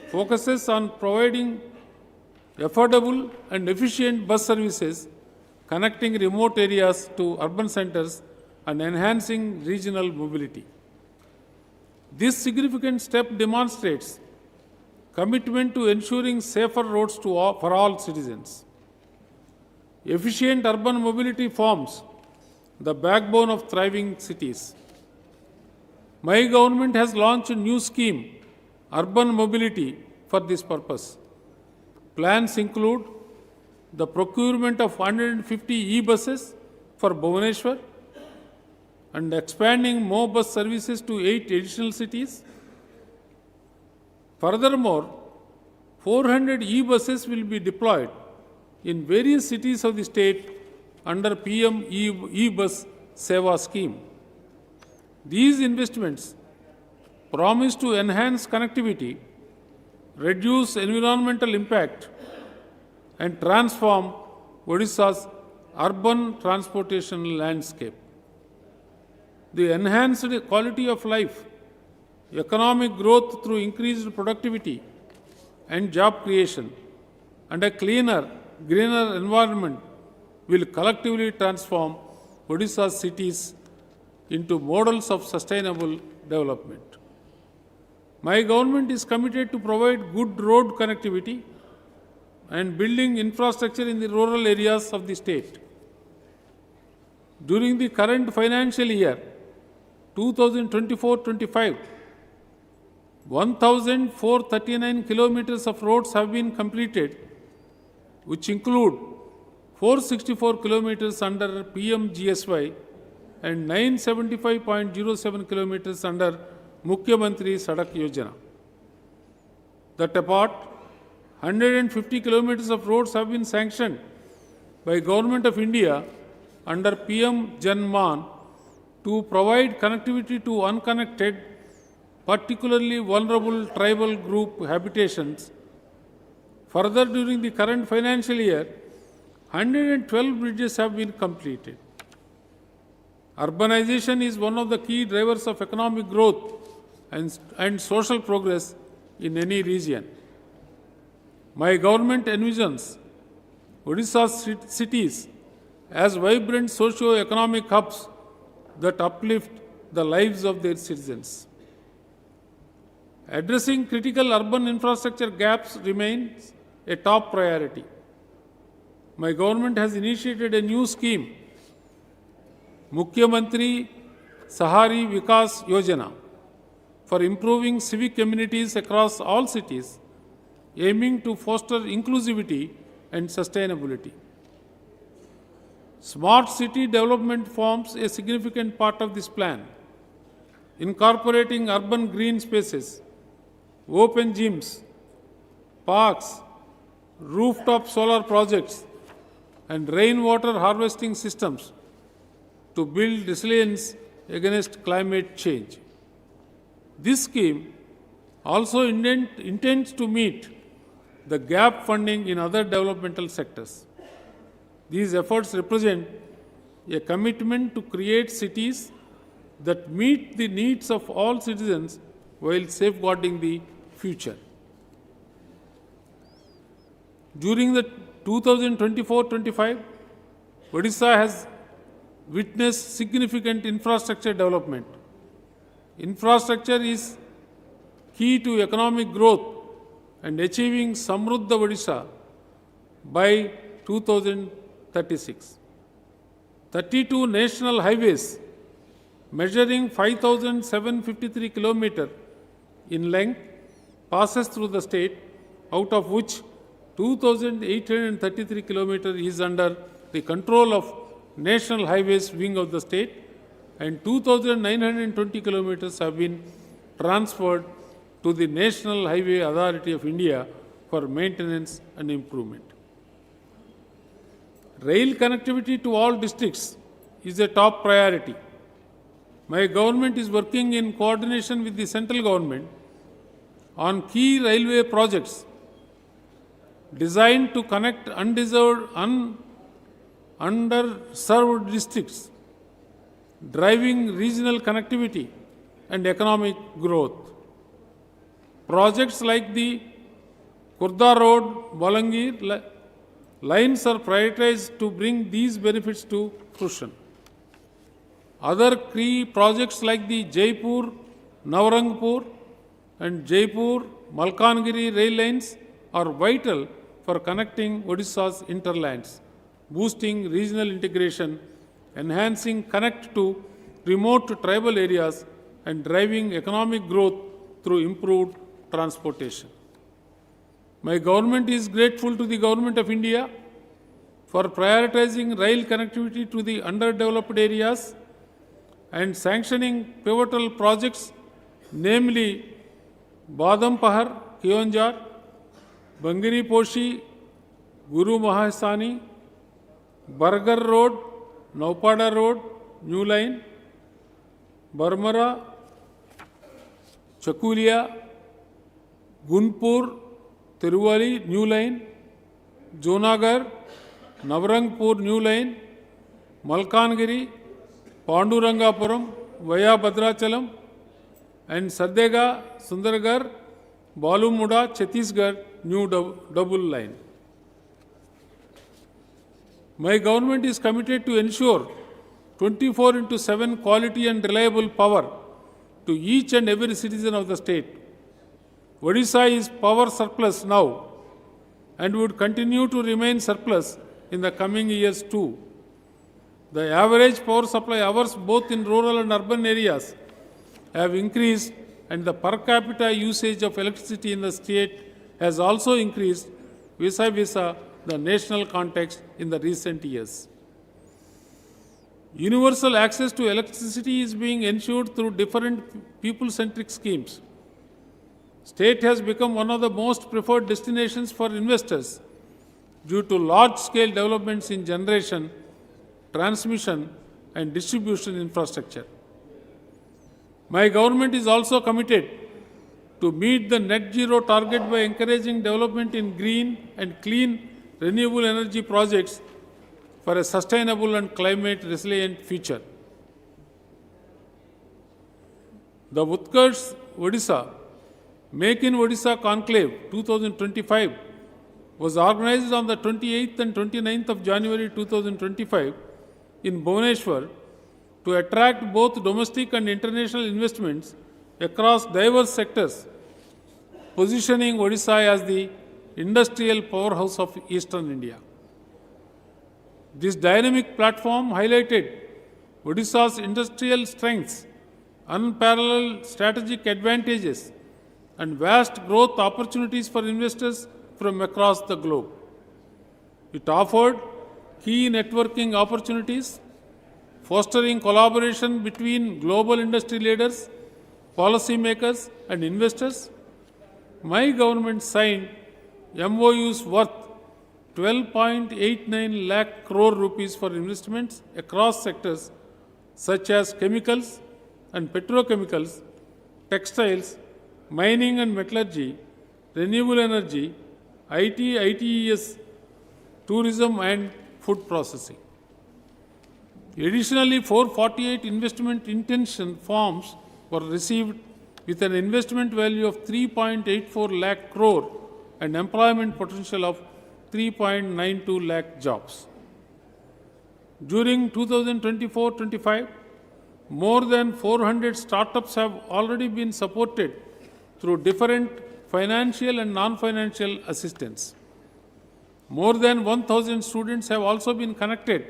focuses on providing affordable and efficient bus services connecting remote areas to urban centers and enhancing regional mobility. This significant step demonstrates commitment to ensuring safer roads for all citizens. Efficient urban mobility forms the backbone of thriving cities. My government has launched a new scheme, Urban Mobility, for this purpose. Plans include the procurement of 150 e-buses for Bhubaneswar and expanding more bus services to 8 additional cities. Furthermore, 400 e-buses will be deployed in various cities of the state under PM e-bus Seva scheme. These investments promise to enhance connectivity, reduce environmental impact, and transform Odisha's urban transportation landscape. The enhanced quality of life, economic growth through increased productivity and job creation, and a cleaner, greener environment will collectively transform Odisha's cities into models of sustainable development. My government is committed to provide good road connectivity and building infrastructure in the rural areas of the state. During the current financial year, 2024-25, 1,439 kilometers of roads have been completed, which include 464 kilometers under PM-GSY and 975.07 kilometers under Mukhyamantri Sadak Yojana. That apart, 150 kilometers of roads have been sanctioned by Government of India under PM Jan-Man to provide connectivity to unconnected, particularly vulnerable tribal group habitations. Further, during the current financial year, 112 bridges have been completed. Urbanization is one of the key drivers of economic growth and social progress in any region. My government envisions Odisha's cities as vibrant socio-economic hubs that uplift the lives of their citizens. Addressing critical urban infrastructure gaps remains a top priority. My government has initiated a new scheme, Mukhyamantri Sahari Vikas Yojana, for improving civic communities across all cities, aiming to foster inclusivity and sustainability. Smart city development forms a significant part of this plan, incorporating urban green spaces, open gyms, parks, rooftop solar projects, and rainwater harvesting systems to build resilience against climate change. This scheme also intends to meet the gap funding in other developmental sectors. These efforts represent a commitment to create cities that meet the needs of all citizens while safeguarding the future. During the 2024-25, Odisha has witnessed significant infrastructure development. Infrastructure is key to economic growth and achieving Samruddha Odisha by 2036. 32 national highways measuring 5,753 kilometers in length passes through the state, out of which 2,833 kilometers is under the control of National Highways Wing of the state, and 2,920 kilometers have been transferred to the National Highway Authority of India for maintenance and improvement. Rail connectivity to all districts is a top priority. My government is working in coordination with the central government on key railway projects designed to connect underserved districts, driving regional connectivity and economic growth. Projects like the Khurda Road, Balangir lines are prioritized to bring these benefits to fruition. Other key projects like the Jaipur, Navarangpur and Jaipur, Malkangiri rail lines are vital for connecting Odisha's interlands, boosting regional integration, enhancing connect to remote tribal areas, and driving economic growth through improved transportation. My government is grateful to the Government of India for prioritizing rail connectivity to the underdeveloped areas and sanctioning pivotal projects, namely Badampahar, Kionjar, Bangiri Poshi, Guru Mahasani, Bargar Road, Naupada Road, New Line, Barmara, Chakulia, Gunpur, Tiruvali, New Line, Jonagar, Navrangpur, New Line, Malkangiri, Pandurangapuram, via Bhadrachalam, and Sadega, Sundargarh, Balumuda, Chhattisgarh, new double line. My government is committed to ensure 24/7 quality and reliable power to each and every citizen of the state. Odisha is power surplus now and would continue to remain surplus in the coming years too. The average power supply hours both in rural and urban areas have increased, and the per capita usage of electricity in the state has also increased vis-a-vis the national context in the recent years. Universal access to electricity is being ensured through different people-centric schemes. State has become one of the most preferred destinations for investors due to large-scale developments in generation, transmission, and distribution infrastructure. My government is also committed to meet the net zero target by encouraging development in green and clean renewable energy projects for a sustainable and climate resilient future. The Utkarsh Odisha Make in Odisha Conclave 2025 was organized on the 28th and 29th of January 2025 in Bhubaneswar to attract both domestic and international investments across diverse sectors, positioning Odisha as the industrial powerhouse of Eastern India. This dynamic platform highlighted Odisha's industrial strengths, unparalleled strategic advantages, and vast growth opportunities for investors from across the globe. It offered key networking opportunities, fostering collaboration between global industry leaders, policymakers, and investors. My government signed MOUs worth 12.89 lakh crore rupees for investments across sectors such as chemicals and petrochemicals, textiles, mining and metallurgy, renewable energy, IT, ITES, tourism and food processing. Additionally, 448 investment intention forms were received with an investment value of 3.84 lakh crore and employment potential of 3.92 lakh jobs. During 2024-25, more than 400 startups have already been supported through different financial and non-financial assistance. More than 1,000 students have also been connected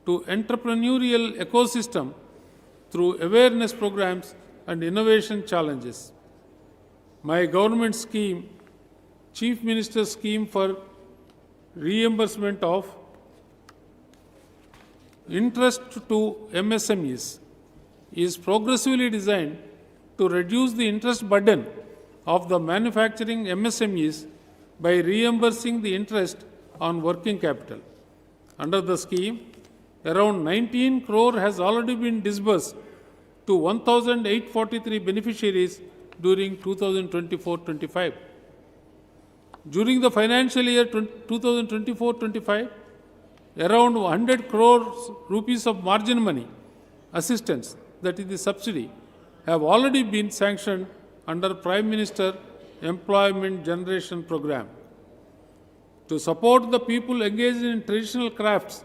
to entrepreneurial ecosystem through awareness programs and innovation challenges. My government scheme, Chief Minister's scheme for reimbursement of interest to MSMEs, is progressively designed to reduce the interest burden of the manufacturing MSMEs by reimbursing the interest on working capital. Under the scheme, around 19 crore has already been disbursed to 1,843 beneficiaries during 2024-25. During the financial year 2024-25, around 100 crores rupees of margin money assistance, that is the subsidy, have already been sanctioned under Prime Minister Employment Generation Program. To support the people engaged in traditional crafts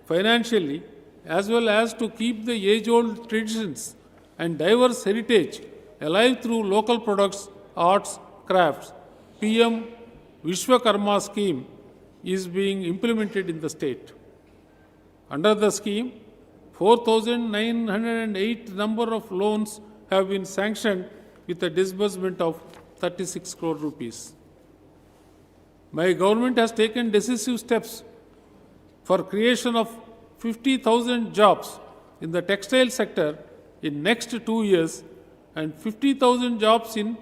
financially, as well as to keep the age-old traditions and diverse heritage alive through local products, arts, crafts, PM Vishwakarma scheme is being implemented in the state. Under the scheme, 4,908 number of loans have been sanctioned with a disbursement of 36 crore rupees. My government has taken decisive steps for creation of 50,000 jobs in the textile sector in next 2 years and 50,000 jobs in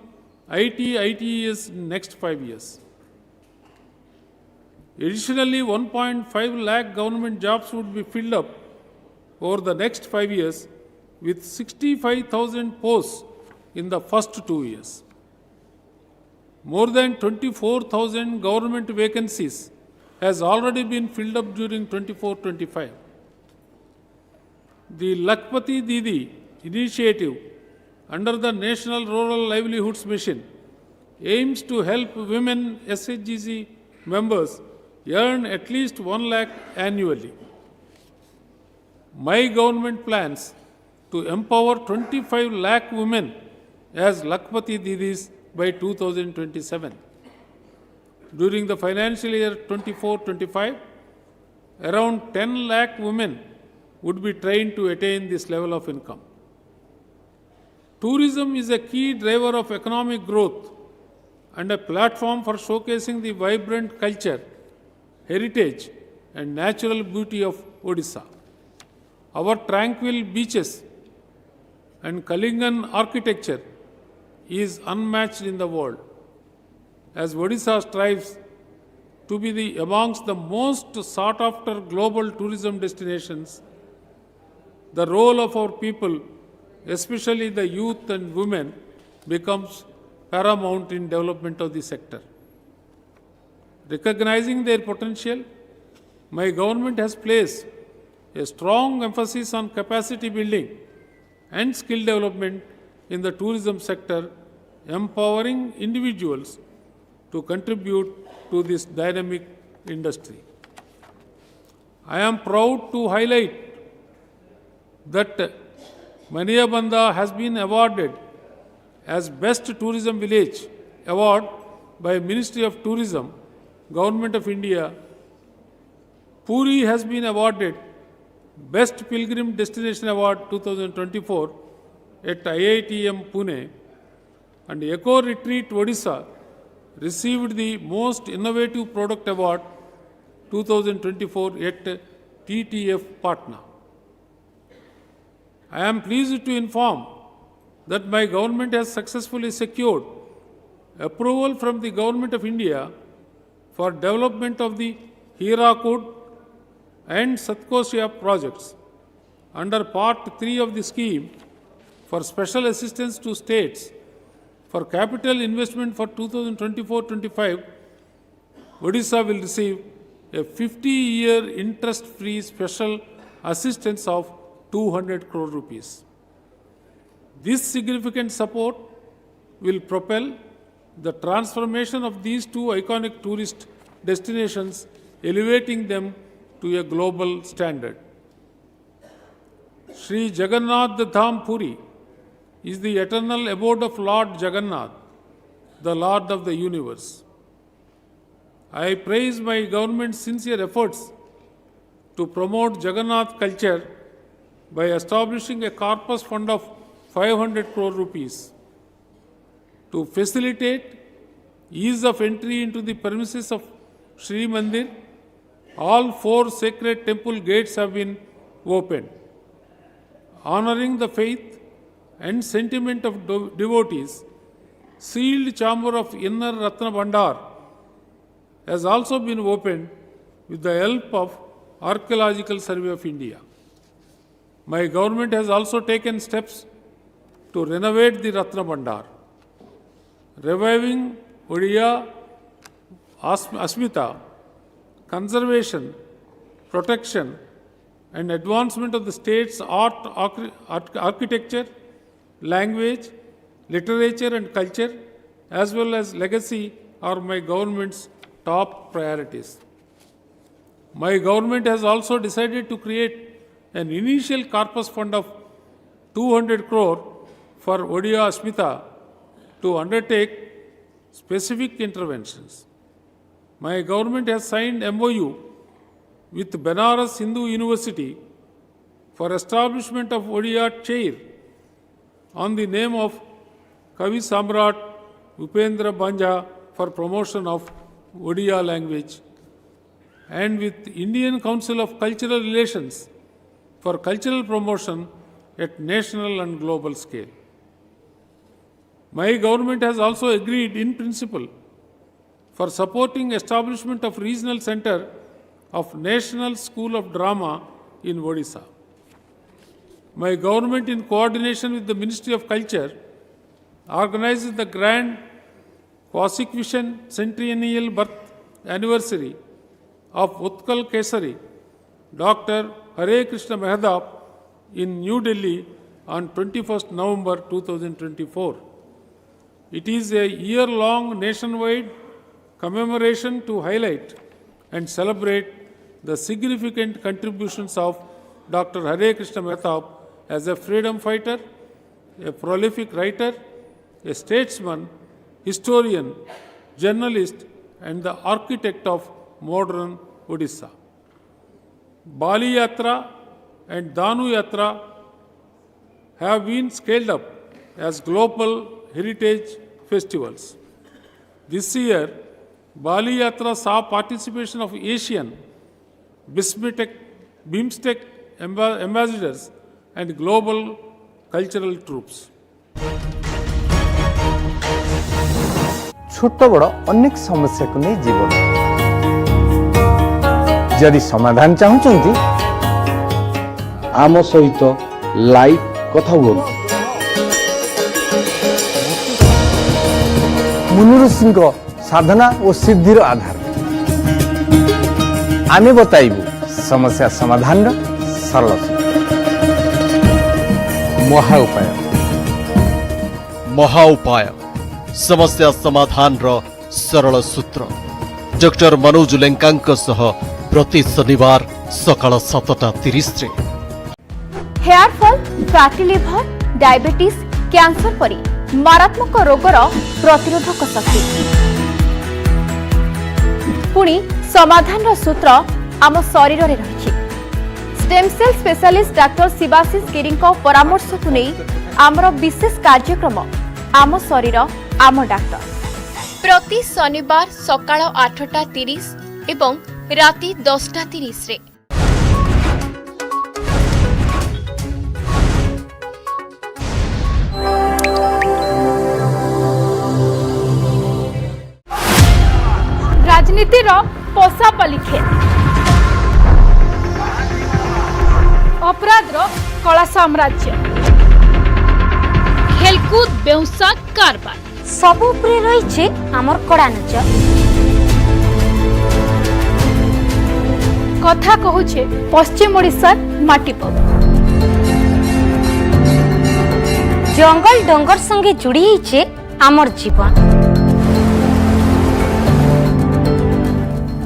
ITES in next 5 years. Additionally, 1.5 lakh government jobs would be filled up over the next 5 years with 65,000 posts in the first 2 years. More than 24,000 government vacancies has already been filled up during 24-25. The Lakpati Didi initiative under the National Rural Livelihoods Mission aims to help women SHGC members earn at least 1 lakh annually. My government plans to empower 25 lakh women as Lakpati Didis by 2027. During the financial year 24-25, around 10 lakh women would be trained to attain this level of income. Tourism is a key driver of economic growth and a platform for showcasing the vibrant culture, heritage, and natural beauty of Odisha. Our tranquil beaches and Kalingan architecture is unmatched in the world. As Odisha strives to be amongst the most sought-after global tourism destinations, the role of our people, especially the youth and women, becomes paramount in development of the sector. Recognizing their potential, my government has placed a strong emphasis on capacity building and skill development in the tourism sector, empowering individuals to contribute to this dynamic industry. I am proud to highlight that Maniyabanda has been awarded as Best Tourism Village Award by Ministry of Tourism, Government of India. Puri has been awarded Best Pilgrim Destination Award 2024 at IITM Pune, and Eco Retreat Odisha received the Most Innovative Product Award 2024 at TTF Patna. I am pleased to inform that my government has successfully secured approval from the Government of India for development of the Hirakud and Satkosia projects under Part 3 of the scheme for special assistance to states for capital investment for 2024-25. Odisha will receive a 50-year interest-free special assistance of 200 crore rupees. This significant support will propel the transformation of these two iconic tourist destinations, elevating them to a global standard. Sri Jagannath Dham Puri is the eternal abode of Lord Jagannath, the Lord of the universe. I praise my government's sincere efforts to promote Jagannath culture by establishing a corpus fund of 500 crore rupees to facilitate ease of entry into the premises of Sri Mandir. All 4 sacred temple gates have been opened, honoring the faith and sentiment of devotees. Sealed chamber of Inner Ratna Bhandar has also been opened with the help of Archaeological Survey of India. My government has also taken steps to renovate the Ratna Bhandar, reviving Odia Asmita, conservation, protection, and advancement of the state's art, architecture, language, literature, and culture, as well as legacy, are my government's top priorities. My government has also decided to create an initial corpus fund of 200 crore for Odia Asmita to undertake specific interventions. My government has signed MOU with Benares Hindu University for establishment of Odia Chair on the name of Kavi Samrat Upendra Banja for promotion of Odia language. and with Indian Council of Cultural Relations for cultural promotion at national and global scale. My government has also agreed in principle for supporting establishment of regional center of National School of Drama in Odisha. My government, in coordination with the Ministry of Culture, organizes the grand Quasiquation centennial birth anniversary of Utkal Kesari, Dr. Hare Krishna Mahdap, in New Delhi on 21st November 2024. It is a year-long nationwide commemoration to highlight and celebrate the significant contributions of Dr. Hare Krishna Mahdap as a freedom fighter, a prolific writer, a statesman, historian, journalist, and the architect of modern Odisha. Bali Yatra and Danu Yatra have been scaled up as global heritage festivals. This year, Bali Yatra saw participation of Asian, BIMSTEC ambassadors and global cultural troops. छोट बड़ अनेक समस्या को नहीं जीवन जदि समाधान चाहूचंती आम सहित लाइव कथा हुआ मुनि ऋषि साधना और सिद्धिर आधार आमे बताइबु समस्या समाधान सरल महाउपाय समस्या समाधान रो सरल सूत्र डॉक्टर मनोज लेंकांक सह प्रति शनिवार सकाळ 7:30 रे hair fall, fatty liver, diabetes, cancer परी मारात्मक रोगर प्रतिरोधक शक्ति पुणी समाधान सूत्र आम शरीर में रही। Stem cell specialist doctor Shivashish Giri परामर्श को नहीं आमर विशेष कार्यक्रम आम शरीर आम डाक्टर प्रति शनिवार सकाळ 8:30 एवं राति 10:30 रे। राजनीतिर पोषापली खेल अपराधर कला साम्राज्य खेलकूद बेहुसा कारबार सबु उपरे रहिছে हमर कड़ा नजर कथा कहूचे पश्चिम ओडिशार माटीपब जंगल डंगर संगे जुड़ी हिचे हमर जीवन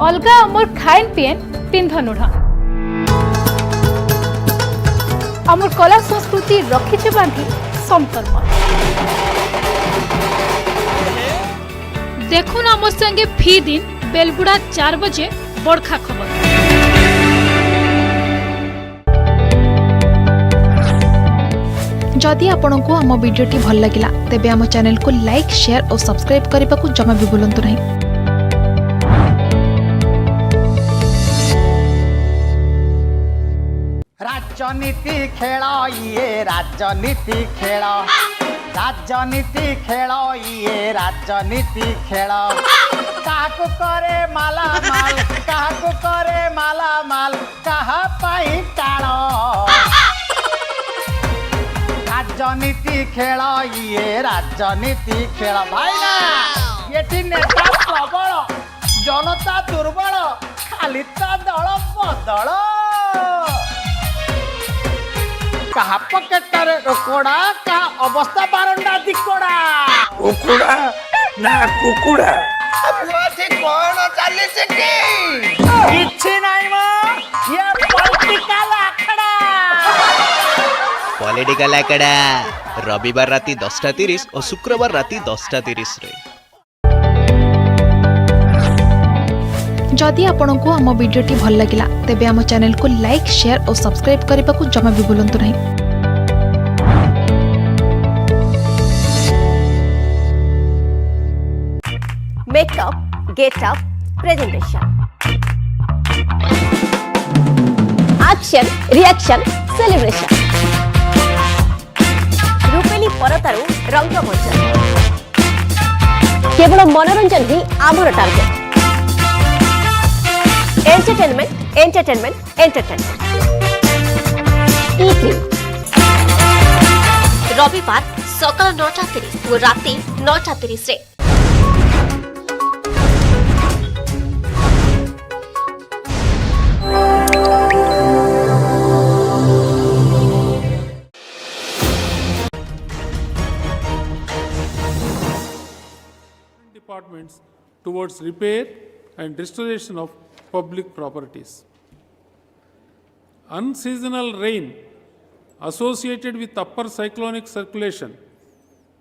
अलगा हमर खाइन पियन पिंधन उड़ा हमर कला संस्कृति रखिचे बांधी समतल देखुन आम संगे फी दिन बेलबुड़ा 4 बजे बड़खा खबर। जदि आपंक आम भिडी भल लगा तेब आम चैनल को लाइक, शेयर और सब्सक्राइब करने को जमा भी भूलु नहीं। राजनीति खेल ये राजनीति खेल राजनीति खेल ये राजनीति खेल काहाकु करे माला माल काहाकु करे माला माल कहा पाई टाण राजनीति खेल ये राजनीति खेल भाई ना ये नेता प्रबल जनता दुर्बल खाली तो दल बदल कहा पकेटरे उकोड़ा का अवस्था बारंडा दिकोड़ा उकोड़ा ना कुकुड़ा बुआठी कोन चाली से की इच्छे नाही म ये पॉलिटिकल आखड़ा रविवार राति 10:30 और शुक्रवार राति 10:30 रे। जदि आपंक आम भिडी भल लगा तेब आम चैनल को लाइक, शेयर और सब्सक्राइब करने को जमा भी भूलु नहीं। Makeup, getup, presentation action, reaction, celebration. रूपेली परतारू रंग मंच केवल मनोरंजन ही आमर target entertainment entertainment entertainment E3 रविवार सकाळ 9:30 और राति 9:30 रे departments towards repair and restoration of public properties. Unseasonal rain associated with upper cyclonic circulation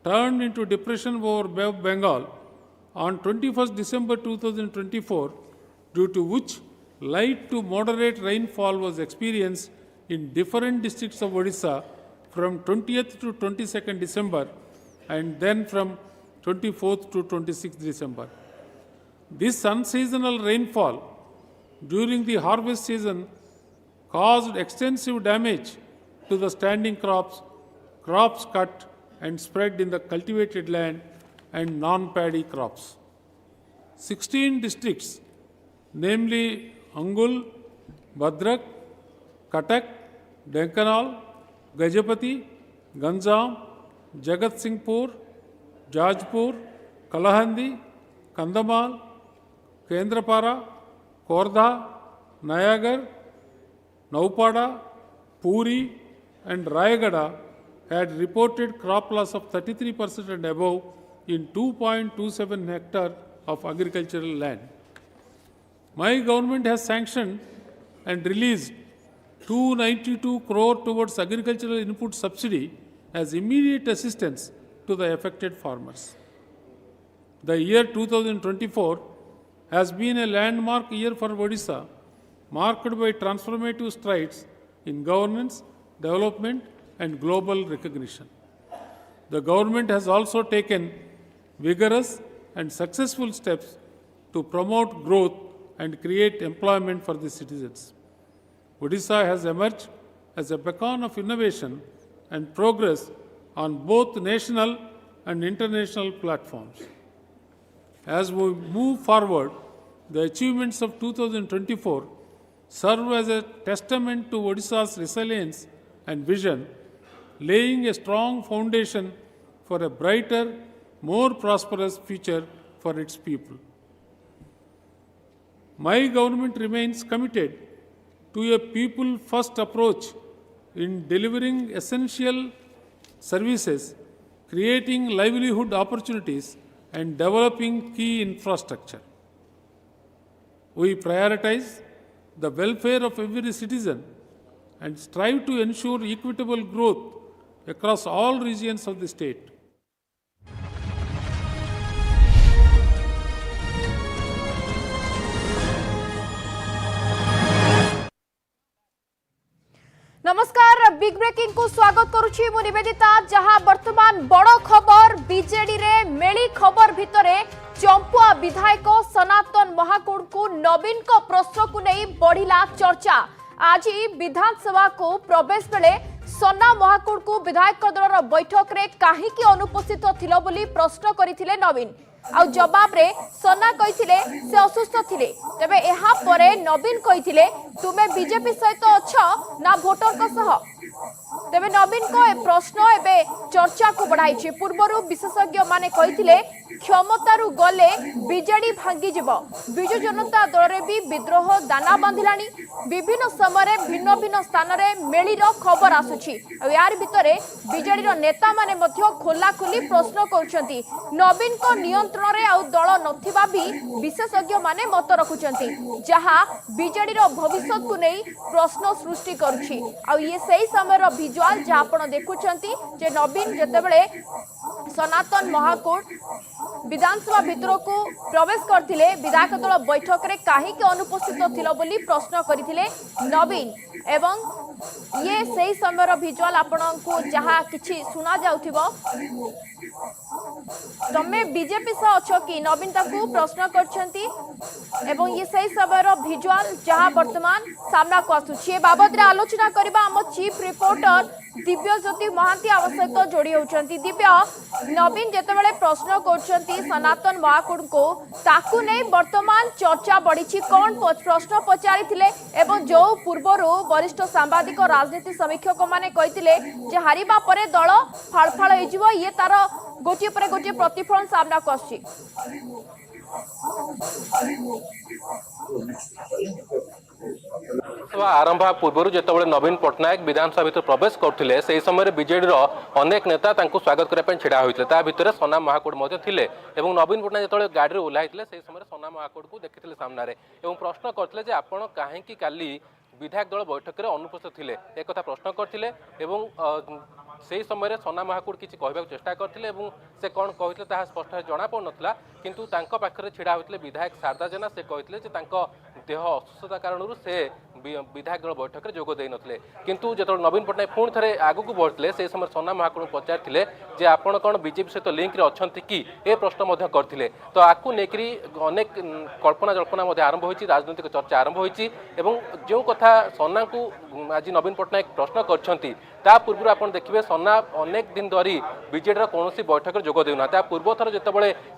turned into depression over Bay of Bengal on 21st December 2024, due to which light to moderate rainfall was experienced in different districts of Odisha from 20th to 22nd December and then from 24th to 26th December. This unseasonal rainfall during the harvest season caused extensive damage to the standing crops, crops cut and spread in the cultivated land and non-paddy crops. 16 districts, namely Angul, Bhadrak, Cuttack, Dhenkanal, Gajapati, Ganjam, Jagat Singhpur, Jajpur, Kalahandi, Kandamal, Kendrapara, Khordha, Nayagar, Naupada, Puri and Rayagada had reported crop loss of 33% and above in 2.27 hectare of agricultural land. My government has sanctioned and released 292 crore towards agricultural input subsidy as immediate assistance to the affected farmers. The year 2024 has been a landmark year for Odisha, marked by transformative strides in governance, development and global recognition. The government has also taken vigorous and successful steps to promote growth and create employment for the citizens. Odisha has emerged as a beacon of innovation and progress on both national and international platforms. As we move forward, the achievements of 2024 serve as a testament to Odisha's resilience and vision, laying a strong foundation for a brighter, more prosperous future for its people. My government remains committed to a people-first approach in delivering essential services, creating livelihood opportunities, and developing key infrastructure. We prioritize the welfare of every citizen and strive to ensure equitable growth across all regions of the state. नमस्कार, big breaking को स्वागत करुछि मु निवेदिता। जहां वर्तमान बड़ खबर BJD रे मेली खबर भितरे चंपुआ विधायक सनातन महाकुड़ को नवीन को प्रश्न को नहीं बढ़िला चर्चा। आज विधानसभा को प्रवेश बेले सना महाकुड़ को विधायक दल बैठक रे काहे की अनुपस्थित थिलो बोली प्रश्न करिथिले नवीन। आ जवाब रे सना कहिथिले से असुस्थ थिले। तबे एहा परे नवीन कहिथिले तुमे बीजेपी सहित अछ ना वोटर को सह। तबे नवीन को ए प्रश्न एबे चर्चा को बढ़ाइछि। पूर्वरु विशेषज्ञ माने कहिथिले क्षमतारु गले बीजेडी भांगी जिवो। बिजु जनता दल रे भी विद्रोह दाना बांधिलानी। विभिन्न समय भिन्न भिन्न स्थान रे मेलीर खबर आसुछि। यार भितरे बीजेडी रो नेता माने मध्य खोला खोली प्रश्न करूछंती। नवीन को नियंत्रण रे आउ दल नथिबा भी विशेषज्ञ माने मत रखुछंती, जहां बीजेडी रो भविष्य को नै प्रश्न सृष्टि करूछि। आ ये सही समय रो विजुअल जे आपण देखुछंती जे नवीन जेतेबेले सनातन महाकुड़ विधानसभा भितर को प्रवेश करथिले, विधायक दल बैठक रे काहे के अनुपस्थित थिलो बोली प्रश्न करिथिले नवीन। एवं ये सही समय भिजुआल आपको जहाँ किछि सुना जाउथिबो तमे बीजेपी सह अच्छो कि नवीन ताकू प्रश्न करछंती एवं ये सही समय भिजुआल जहाँ वर्तमान सामना को आसुछि ए बाबद रे आलोचना करबा हम चीफ रिपोर्टर दिव्य ज्योति महांती आम सहित जोड़ी होती। दिव्य नवीन जितेबाला प्रश्न कर सनातन महाकुड़ को ताकू नहीं वर्तमान चर्चा बढ़ी कौन प्रश्न पचारि एवं जो पूर्वर वरिष्ठ सांबादिक राजनीति समीक्षक मैंने कही हारिबा परे दल फाड़फाड़ हो ये तार गोटे पर गोटे प्रतिफलन सामना को आसुछि। आरंभ पूर्व जो नवीन पट्टनायक विधानसभा भर प्रवेश करते से समय बीजेडी अनेक नेता स्वागत करने छिड़ा होते भितर सना महाकुड़ थिले नवीन पट्टनायक जो गाड़ी ओह्लाई से समय सना महाकुड़ को देखी सामने प्रश्न करते आपण कहीं काली विधायक दल बैठक में अनुपस्थित थे एक प्रश्न करते से समय सना महाकुड़ किसी कहवाक चेष्टा करते से कौन कहते स्पष्ट जना पड़ नाला किंतु पाखे छिड़ा होते विधायक शारदा जेना से कहते देह असुस्थता कारण से विधायक दल बैठक में जोग दे नथिले किंतु जो नवीन पट्टनायक पुणी थे आगू बढ़ते से समय सना महाकुड़ पचारि जे आपण कौन बीजेपी सहित लिंक रे अछंती कि ए प्रश्न करते तो आपको लेकरी अनेक कल्पना जल्पना आरंभ होती राजनीतिक चर्चा आरंभ होती जो कथा सना को आज नवीन पट्टनायक प्रश्न करछंती ता पूर्व आप देखिए सना अनेक दिन धरी बीजेडी कौन बैठक में जोग देना पूर्व थर जो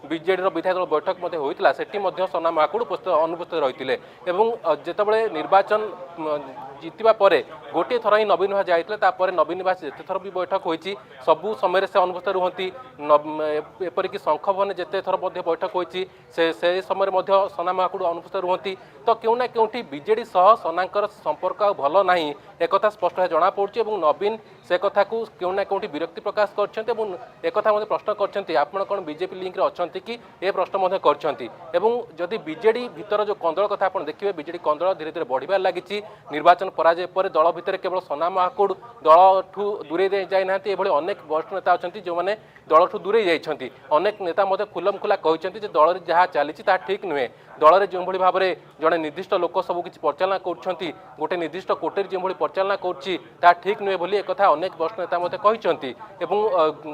बीजेडी विधायक दल बैठक होता से सना महाकुड़ अनुपस्थित रही जितेबाला निर्वाचन जीतवा पर गोटे थर ही नवीन निवास जाते नवीन निवास जिते थर भी बैठक होती सबू समय से अनुपस्थित रुहति एपरिक शंख भवन जिते थर बैठक होती से समय सना महाकुड़ अनुपस्थित रुहति तो क्यों ना क्योंटी बीजेडी सह सनांकर संपर्क भल ना एक स्पष्ट भाव जना पड़ी नवीन से कथा को क्यों ना क्योंटी विरक्ति प्रकाश कर प्रश्न कर कौन बीजेपी लिंक रे अच्छी कि ए प्रश्न करदी बीजेडी भीतर जो कंदल कथा आप देखिए बीजेडी कंदल धीरे धीरे बढ़िबार लगी निर्वाचन पराजय पर दल भितर केवल सना महाकुड़ दल ठू दूरे जाइना अनेक वरिष्ठ नेता अच्छा जो मैंने दल ठू दूरे जाइछंती अनेक नेता खुलम खुला कहते दल जहाँ चली ठीक नुहे दल जो भाव में जड़े निर्दिष्ट लोक सब किसी परिचालना कर गोटे निर्दिष्ट कोटेरी जो परिचालना कर ठीक नुहे बोली एक अनेक वरिष्ठ नेता कहते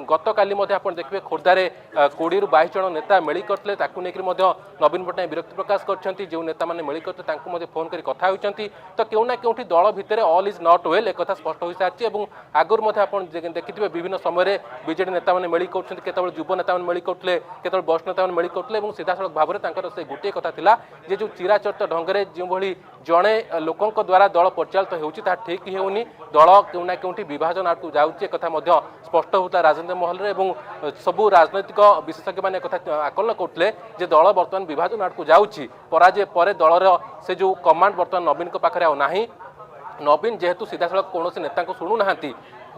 गत काली आप देखिए खोर्धार 20 ରୁ 22 जन नेता मेली करते नवीन पट्टनायक विरक्ति प्रकाश कर जो नेता मैंने मेली करते फोन कर कथा होती तो क्यों ना क्योंटी दल भितर ऑल इज नॉट वेल एक स्पष्ट हो सारी आगुरी देखिए विभिन्न समय बीजेडी नेता मैंने मेली कर युव नेता मेली करते वरिष्ठ नेता मेली करते सीधा सड़क भाव में से गोटे कथा थिला जे जो चिराचरित ढंग से जो भली जड़े लोकों द्वारा दल परिचालित होउछि ता ठीक ही होनी दल क्यों ना क्योंटी विभाजन आड़क जाऊँगी एक स्पष्ट होता राजनीति महल में सबू राजनैतिक विशेषज्ञ मैंने आकलन करते दल बर्तमान विभाजन आड़क जाऊँगी पराजय पर दलर से जो कमांड बर्तमान नवीन पाखे ना नवीन जेहेतु सीधा सड़क कौन नेता को शुणुना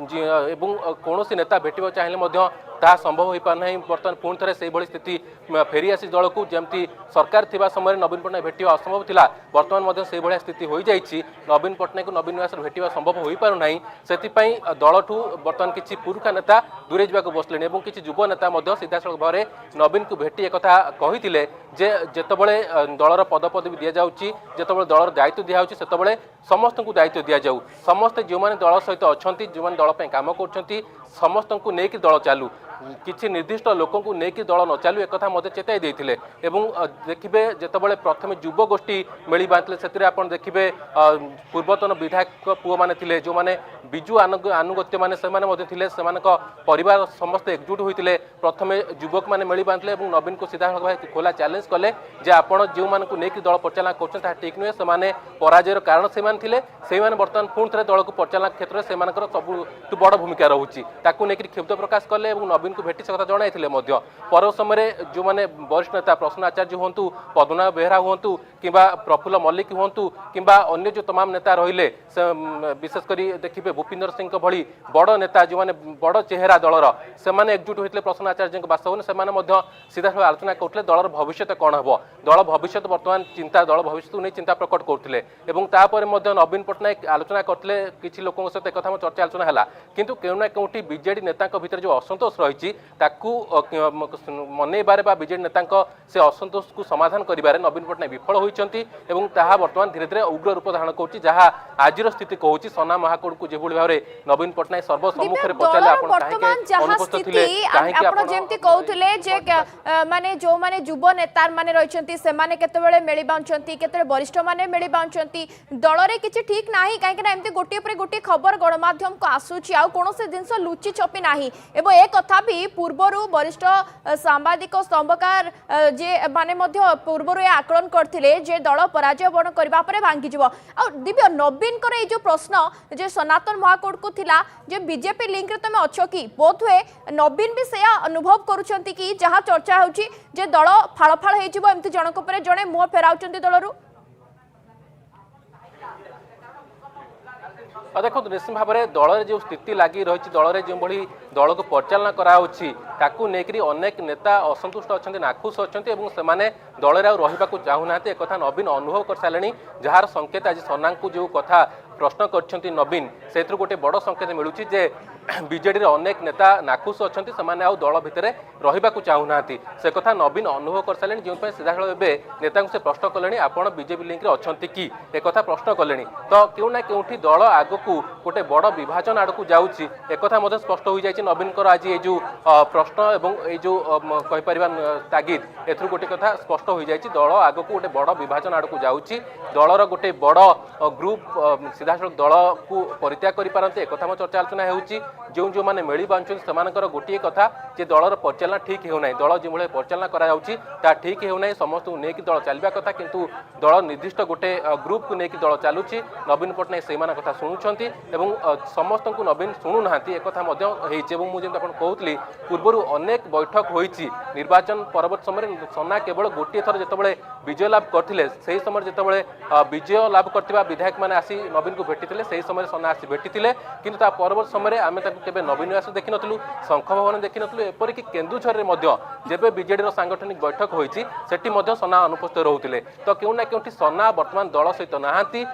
कौन नेता भेट चाहिए ता संभव हो पार नहीं बर्तमान पुणी थे से स्थिति फेरी आसी दल को जमती सरकार थिबा समय नवीन पट्टनायक भेटिया असंभव थिला बर्तमान से भाया स्थिति हो जाइए नवीन पट्टनायक को नवीन निवास भेटिया संभव हो पार नहीं से दल ठू बर्तमान किसी पुरुखा नेता दूरे जावाक बसले किसी युव नेता सीधा सड़क भाव में नवीन को भेटी एक कहते जे जितेबाला दलर पदपदवी दि जाऊँगी जितेबाला दलर दायित्व दिखाई से समस्त को दायित्व दि जाऊ समस्ते जो मैंने दल सहित अच्छा जो मैंने दल काम कर समस्त को लेकिन दल चालू किसी निर्दिष्ट लोकों को लेकिन दल न चालू एक चेताई देते देखिए जितेबाला प्रथम युव गोष्ठी मेली बांधते से देखिए पूर्वतन विधायक पुओ मैंने जो मैंने विजु आनुगत्य मैंने परिवार समस्त एकजुट होते प्रथम युवक मैंने मेली बांधले नवीन को सीधा भाई खोला चैलेंज कले जे आपण जो मानक लेकिन दल परिचालना कर ठीक नुहे से पराजयर कारण से बर्तमान पुणी थे दल को परिचालना क्षेत्र में सबुठ बड़ भूमिका रोचे लेकिन क्षुब्ध प्रकाश कले नवीन को भेटी से कथा जन पर समय जो मैंने वरिष्ठ नेता प्रसन्न आचार्य हूँ पद्मनाभ बेहरा हूँ कि प्रफुल्ल मल्लिक हूँ कि अन्य जो तमाम नेता रहिले विशेषकर देखिए भूपिंदर सिंह भली बड़ नेता जो मैंने बड़ चेहरा दलर से एकजुट होते प्रसन्न आचार्य बासभवन से सीधा साल आलोचना करते दलर भविष्य कौन हम दल भविष्य बर्तमान चिंता दल भविष्य को नहीं चिंता प्रकट करते नवीन पट्टनायक आलोचना करते किसी लोकों सहित एक चर्चा आलोचना है किंतु क्यों ना क्योंटी बीजेडी नेता भीतर जो असंतोष रही रही मनइबारे बीजेडी नेता से असंतोष को समाधान करिबारे नवीन पट्टनायक विफल होइचंती एवं ताहा वर्तमान धीरे धीरे उग्र रूप धारण करुच्ची जहाँ आजिर स्थिति कहूँ सना महाकूड़ को जो भाव में नवीन पट्टनायक सर्वसम्मुखें पचारे माने जो माने युव नेता माने रही से मिल पाँच केते वरिष्ठ माने मिल पाँच दल में किसी ठीक ना कहीं एमती गोटे गोटे खबर गणमाध्यम को आसूची आ कौन से जिनस लुचि छपी ना एवं एक कथा भी पूर्वर वरिष्ठ सांबादिक स्तंभकार जे माने पूर्वर आकलन करते जे दल पराजय बर्ण करने पर भांगी जीव आ दिव्य नवीन कर जो प्रश्न जे सनातन महाकूड़ को थिला जे बीजेपी लिंक रे तुम अच्छो कि बोध हुए नवीन भी से अनुभव करुछंती कि जहाँ चर्चा होची जे दल फाड़ फाड़ हो एमती जनक पर जड़े मुह फेराउछंती दलरू देखो निश्चित भाव में दल जो स्थिति लगी रही दल में जो भाई दल को परिचालना करानेक अनेक नेता असंतुष्ट अच्छा नाखुश अच्छा से दल रही चाहूना एक नवीन अनुभव कर सारे जार संकेत आज सना को जो कथा प्रश्न कर नवीन से गोटे बड़ संकेत मिलूँ जे बीजेडी अनेक नेता नाखुश अच्छा से दल भितर रहा चाहूना से कथा नवीन अनुभव कर सारे जो सीधासल नेता से प्रश्न कले आपड़ बीजेपी लिंक अच्छा कि एक प्रश्न कले तो क्यों ना क्योंकि दल आग को गोटे बड़ विभाजन आड़ को जाऊँगी एक स्पष्ट हो जाए नवीन आज ये जो प्रश्न एवं ये जो कहीपर तागिद एथु गोटे कथा स्पष्ट हो जाए दल आग को गोटे बड़ विभाजन आड़ को जाऊँगी दलर गोटे बड़ ग्रुप सीधासल दल को परित्याग करें एक चर्चा आलोचना होती जो जो मैंने मिल पाँच गोटे कथा जे दलर परिचालना ठीक होना दल जो भाई परिचालना करा ठीक होना समस्त को लेकिन दल चलवा कथा किंतु दल निर्दिष्ट गोटे ग्रुप को लेकिन दल चलुची नवीन पट्टनायक से कथा शुणुंट समस्त को नवीन शुणुना एक मुझे कहती पूर्व अनेक बैठक होती निर्वाचन परवर्त समय सना केवल गोटे थर जो विजय लाभ करते से समय जो विजय लाभ कर विधायक मैंने आसी नवीन को भेटी से समय सना आसी भेटी किंतु परवर्त समय आम केवल नवीन आस देखी नु शंख भवन देखी नु एपरिक केन्दुझर में बीजेडी सांगठनिक बैठक होती सना अनुपस्थित रोते तो क्यों ना क्योंकि सना बर्तमान दल सहित नहांती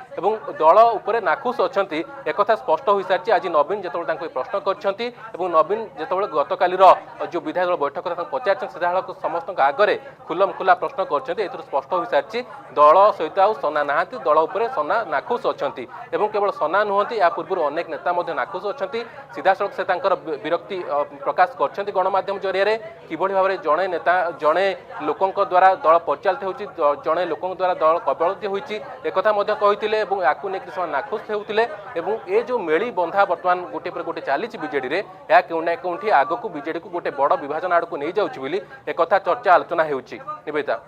दल उपर नाखुश अच्छा एक स्पष्ट हो सारी आज नवीन जो प्रश्न कर नवीन जो गत काली जो विधायक बैठक पचार सीधा समस्त आगे खुलम खुला प्रश्न कर स्पष्ट हो सारी दल सहित आ सना नहांती दल उपर सना नाखुश अच्छा केवल सना नुहति या पूर्व अनेक नेता नाखुश अच्छा सीधा सड़क से विरक्ति प्रकाश कर गणमाध्यम जरिए किभली भाव में जड़े नेता जड़े लोकों द्वारा दल परिचालित होती जड़े लोकों द्वारा दल कबलित होती एक कहते लेकिन नाखुश होते ये जो मेली बंधा बर्तमान गोटे पर गोटे चली बीजेडी रे या क्यों ना क्योंकि आग को बीजेडी को गोटे बड़ विभाजन आड़ को नहीं जाऊँगी एक चर्चा आलोचना होती निवेदिता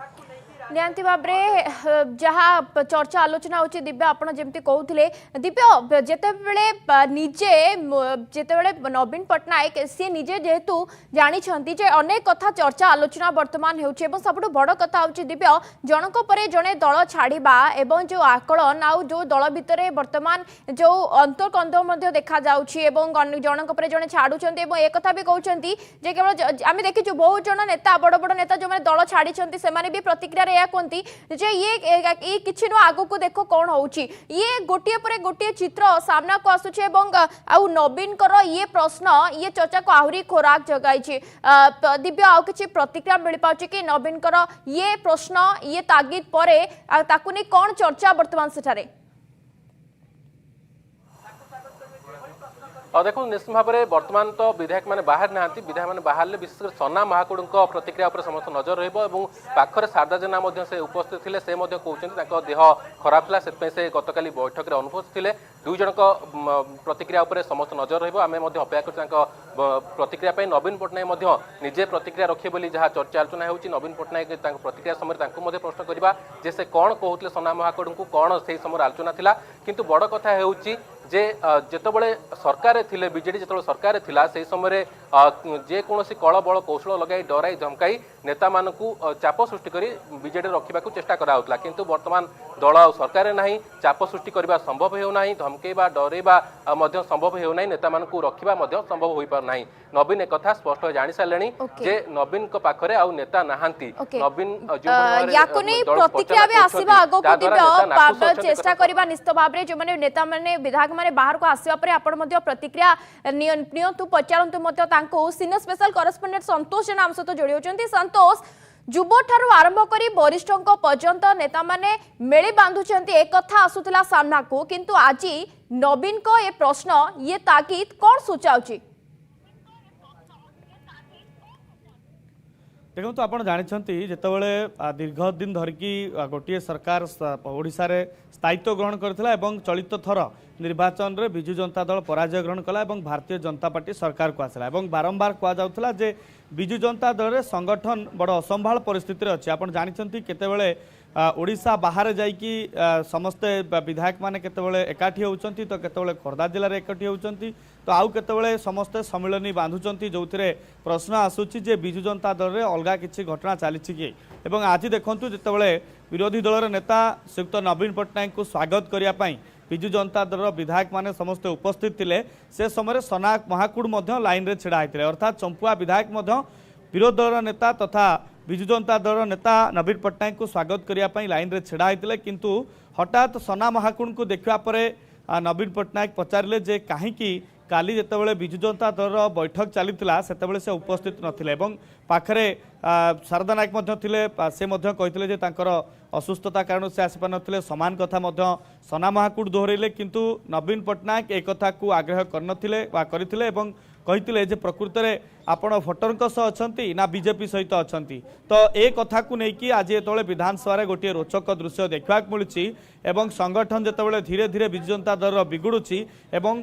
निहांती भाव में जहाँ चर्चा आलोचना होची दिव्य आपड़ जमी कहते दिव्य जितेबले निजे जितेबले नवीन पट्टनायक सी निजे जेहेतु जानी अनेक कथा चर्चा आलोचना बर्तमान होची सब बड़ कथा होची दिव्य जनक परे जड़े दल छाड़ा एवं जो आकलन आउ जो दल भितर बर्तमान जो अंतर्कंद देखा जनक परे जड़े छाड़ुंट एक कथा भी कहते केवल आम देखीचु बहुत जन नेता बड़ बड़ नेता जो दल छाड़ी से भी प्रतिक्रिया कहती जे ये किछि नो आगु को देखो कौन होउची ये गोटे पर गोटे चित्र सामना को आसुचे आउ नवीन कर ये प्रश्न ये चर्चा को आहुरी खोराक जगाई दिव्य आउ किछि प्रतिक्रिया मिल पाउची कि नवीन कर ये प्रश्न ये तागिद परे ताकु नै कौन चर्चा वर्तमान सेठारे और देखो निश्चित भाव में बर्तमान तो विधायक मैंने बाहर ना विधायक मैंने बाहर विशेषकर सना महाकूड़ प्रतिक्रिया पर समस्त नजर रखरे शारदा जेना से उपस्थित थे से कहते देह खराब था से गतकाली बैठक में अनुपस्थित थे दुई जन प्रतिक्रिया पर समस्त नजर रही अपेक्षा कर प्रतिक्रिया नवीन पट्टनायक निजे प्रतिक्रिया रखे बोली जहाँ चर्चा आलोचना होती नवीन पट्टनायक प्रतिक्रिया समय प्रश्न करवा जे से कौन कहते सना महाकूड़ को कौन से समय आलोचना था किंतु बड़ कथा होची जे जितेबाला सरकार थिले बीजेडी जो सरकार थिला से समय जेकोसी कल बल कौशल लगाई डराई धमकाई नेता मानू चाप सृष्टि करी बीजेडी रखा चेष्टा कराउतला किंतु वर्तमान दल सरकार नहीं चाप सृष्टि करने संभव होना धमकेबा डरेबा संभव होना नेता मानू रखा संभव हो पार नहीं नवीन एक कथा स्पष्ट जानि सारलेनी जे नवीन को पाखरे आउ नेता नाहांती नवीन जो याको नै प्रतिक्रिया भी आसीबा आगो को दिबो चेष्टा करबा निश्चित भाव रे जो माने नेता माने विधायक माने बाहर को आसीबा परे आपण मध्ये प्रतिक्रिया नियंतु पचारंतु मध्ये तांको सीनियर स्पेशल करेस्पोंडेंट संतोष नाम सहित जोड़ी होचंती। संतोष युवा ठारू आरंभ करी वरिष्ठों पर्यंत नेता माने मेली बांधुचंती एक कथा आसुतला सामना को किंतु आज नवीन को ये प्रश्न ये ताकीद कौन सूचाउची? देखो तो आप जानते जितेबाला दीर्घ दिन धरिकी गोटे सरकार ओडिशा रे स्थायित्व ग्रहण करथिला एवं चलित थर निर्वाचन रे बिजु जनता दल पराजय ग्रहण कला एवं भारतीय जनता पार्टी सरकार को आसला एवं बारंबार कह जाउथला जे बिजु जनता दल रे संगठन बड़ असंभाल परिस्थिति रे अछि। आपण जानछंती केतेबेले ओडिशा बाहर जाइकी समस्ते विधायक माने केतेबेले एकाठी होउचंती तो केतेबेले खोर्धा जिल्ला रे एकाठी होउचंती तो आउ केतेबेले समस्ते सम्मेलनी बांधुचंती जोथिरे प्रश्न आसुची जे बिजु जनता दल रे अलगा किछि घटना चालिछि कि एवं आज देखंतु जेतेबेले विरोधी दलर नेता श्रीयुक्त नवीन पट्टनायक को स्वागत करिया पई बिजु जनता दल विधायक माने समस्ते उपस्थित थिले से समय सना महाकूड़ मध्य लाइन रे छिड़ा होइतिले अर्थात चंपुआ विधायक मध्य विरोधी दलर नेता तथा बिजु जनता दल नेता नवीन पट्टनायक को स्वागत करिया पई लाइन रे छिड़ा होइतिले किंतु हठात सना महाकूड़ को देखा परे नवीन पट्टनायक पचारिले जे काहेकि काली जेतेबेले बिजु जनता दल बैठक चलीथिला सेतेबेले से उपस्थित नथिले एवं पाखरे शारदा नायक मध्य थिले से मध्य कहिथिले जे तांकर असुस्थता कारण से आसी पारनथिले समान कथा मध्य सना महाकूड़ दोहरैले किंतु नवीन पट्टनायक एक कथा को आग्रह करनथिले वा करिथिले एवं कहिथिले जे प्रकृत रे आपण भोटरक सह अछंती ना बीजेपी सहित अछंती तो ए कथा को नेकी आज जेतेबेले विधानसभा रे गोटे रोचक दृश्य देखा मिलुछि एवं संगठन जेतेबेले धीरे धीरे बिजु जनता दल बिगुडुछि एवं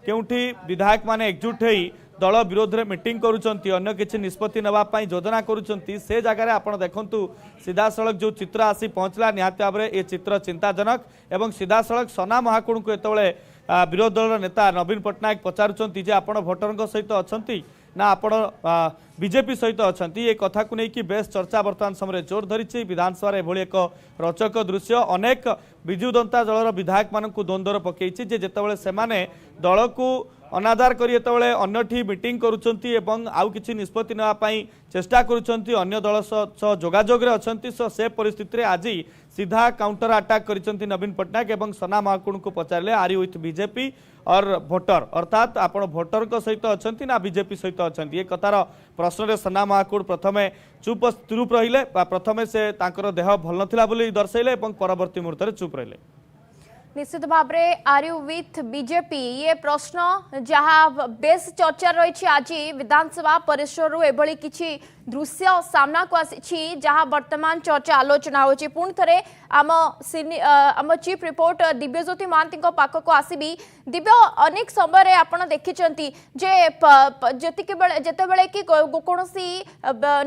केउठी विधायक माने एकजुट होई दल विरोध में मीटिंग करुचंती अन्य किछि निष्पत्ति नेबा पई योजना करुचंती से जगह रे आपण देखंतु सीधा सड़क जो चित्र आसी पहुंचला निहाती भाव ए चित्र चिंताजनक एवं सीधा सड़क सना महाकूड़ को एतबेले विरोधी दल नेता नवीन पट्टनायक पचारुचंती जे आपण भोटरଙ୍କ सहित अछंती ना आपण बीजेपी सहित अछंती ए कथा को नेकी बेस चर्चा वर्तमान समय जोर धरिछि। विधानसभा रे एभली एक रोचक दृश्य अनेक बिजु जनता दलर विधायक मानकु द्वंद्वर पकेइछि जे जेतेबेले सेमाने दल को अनादार करी एतबेले अन्यठी मीटिंग करुचंती एवं आउ किछि निष्पत्ति नेबा पई चेष्टा करुचंती अन्य दल सह जोगाजोग रे अछंती सो से परिस्थिति रे आज सीधा काउंटर अटैक करिसंती नवीन पट्टनायक एवं सना महाकूड़ को पचारले आर यू विथ बीजेपी और भोटर अर्थात आपण भोटर को सहित अछंती ना बीजेपी सहित अछंती ये कथार प्रश्न रे सना महाकूड़ प्रथमे चुप रहिले प्रथमे से तांकर देह भल नथिला बोली दर्शाइले एवं परवर्ती मुहूर्त रे चुप रहिले। निश्चित भाव में आर यू विथ बीजेपी ये प्रश्न जहाँ बेस चर्चा रही आज विधानसभा परिसर एभली किछि दृश्य सामना को आसी जहाँ वर्तमान चर्चा आलोचना होची पुणी थे आम चीफ रिपोर्ट दिव्यज्योति महांती पाखक आसबि दिव्य अनेक समय आपड़ देखिंट जे जितेबले कि कौन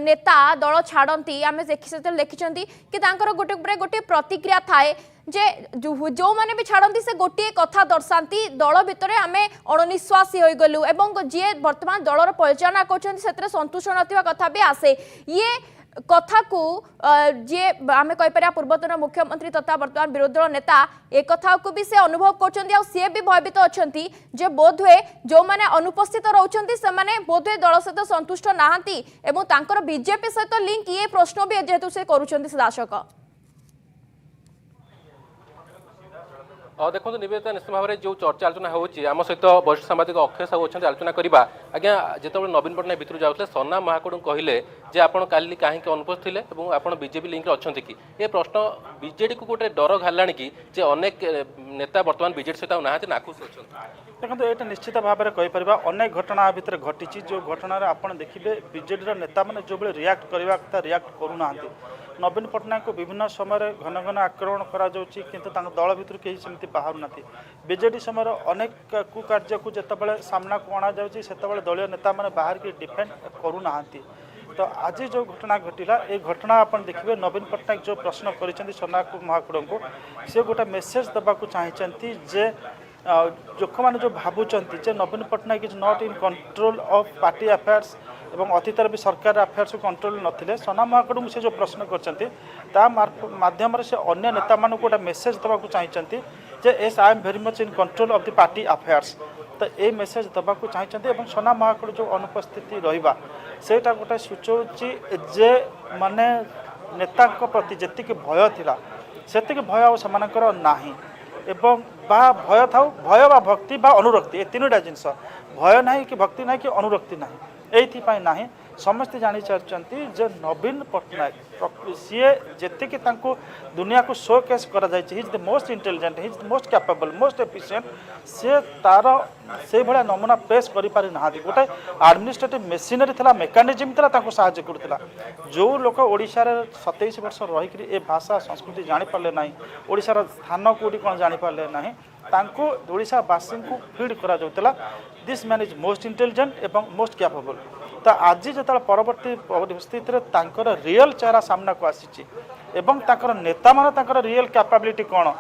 नेता दल छाड़ती आम देखिं कि गोटे गोटे प्रतिक्रिया थाए जे जो माने भी छाड़ती से गोटे कथा दर्शाती दल भितर आम अणनिश्वासी हो गलु एवं जी वर्तमान दलर परिचालना कर संतुष्ट नथिबा कथा भी आसे ये कथा को जी आम कहीपर पूर्वतन मुख्यमंत्री तथा वर्तमान विरोधी दल नेता एक कथा को भी से अनुभव कर सी भी भयभीत अच्छा जे बोधहुए जो मैंने अनुपस्थित रोचंती से माने बोधहुए दल सहित संतुष्ट नहांती एवं तांकर बीजेपी सहित लिंक ये प्रश्न भी जेहेतु से करुछंती दर्शक देखो निवेदिता निश्चित भाव में जो चर्चा आलोचना होम सहित वरिष्ठ सामाजिक अक्षय साहू अच्छा आलोचना करवा आज्ञा जिते नवीन पट्टनायक भितर जाते सना महाकूड़ कहले जे आपड़ काली कहीं अनुपस्थित थे और आप बीजेपी लिंक अच्छा कि ये प्रश्न बीजेडी को गोटे डर घाला कि अनेक नेता बर्तमान बीजेडी सहित ना नाखुश अच्छा देखो ये निश्चित भाव में कहीपर अनेक घटना भितर घटी जो घटना आप देखिए बीजेडी नेता मैंने जो भाई रियाक्ट करवा कथा रियाक्ट करूना नवीन पट्टनायक को विभिन्न समय घन घन आक्रमण करा किंतु दल भितर कहीं सेमती बाहर ना बीजेडी समय अनेक कुकार्य को जितेबाला सामना को अणा जाते दलीय नेता मैंने बाहर की डिफेंड करूना तो आज जो घटना घटिला ये घटना आप देखिए नवीन पट्टनायक जो प्रश्न कर सना महाकूड़ को सी गोटे मेसेज देवाक चाहती जे जो मैंने जो भावुंट जे Naveen Patnaik is not in control of party affairs एवं अतीतर भी सरकार अफेयर्स को कंट्रोल नथिले सना महाकूड़ से जो प्रश्न कर माध्यम से अन्य नेता मानक गोटे मेसेज देवाक चाहती जे S I am very much in control of the party affairs तो ये मेसेज देवा चाहिए सोना महाकुड़ जो अनुपस्थिति रहा सेटा गोटे सूचौची जे माने नेता प्रति जी भय थिला सेतिक भय आर ना एवं बा भय था भय बा भक्ति बा अनुरक्ति ये तीनोटा जिनस भय ना कि भक्ति ना कि अनुरक्ति ना ये ना समस्ते जानी सारी जे नवीन पट्टनायक सी जी दुनिया को शो केस कर he's the most intelligent he's the most capable most efficient सी तार से भाया नमूना पेश कर पारि ना गोटे एडमिनिस्ट्रेटिव मेसिनरी था मेकानिजम था साहाय्य करुला जो लोक ओडिशा रे 27 वर्ष रहीकि ए भाषा संस्कृति जापारे ना ओडिशार स्थान कौटी कौन जापारे ना ओडिशावासी को फीड करा this man is most intelligent एवं मोस्ट कैपेबल तो आज जो परवर्ती परिस्थिति में रियल चेहरा सामना को आसी नेता मान रियल कैपेबिलिटी कौन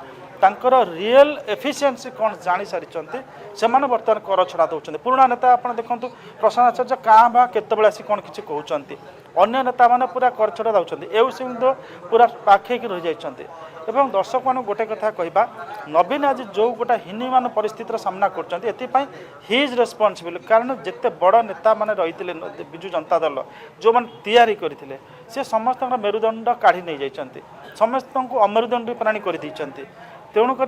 तांकर रियल एफिशिएंसी कौन जानी सारी से बर्तमान कर छड़ा दौरान पुराना नेता आप देखो प्रसन्न आचार्य क्या बा केतबेले आसी कौन किसी कहते अन्य नेता मैंने पूरा कर छड़ा दौरान एउ सिंह तो पूरा पाखेक रही जाइए एवं दर्शक मान गोटे कथा कहबा नवीन आज जो गोटा हीनमान परिस्थितिर सामना कर हिज रेस्पॉन्सिबल कारण जिते बड़ नेता माने रही बिजु जनता दल जो मैंने तैयारी करते सी समस्त मेरुदंड काढ़ी नहीं जाइए समस्त को अमेरुदंड प्राणी कर तेणुक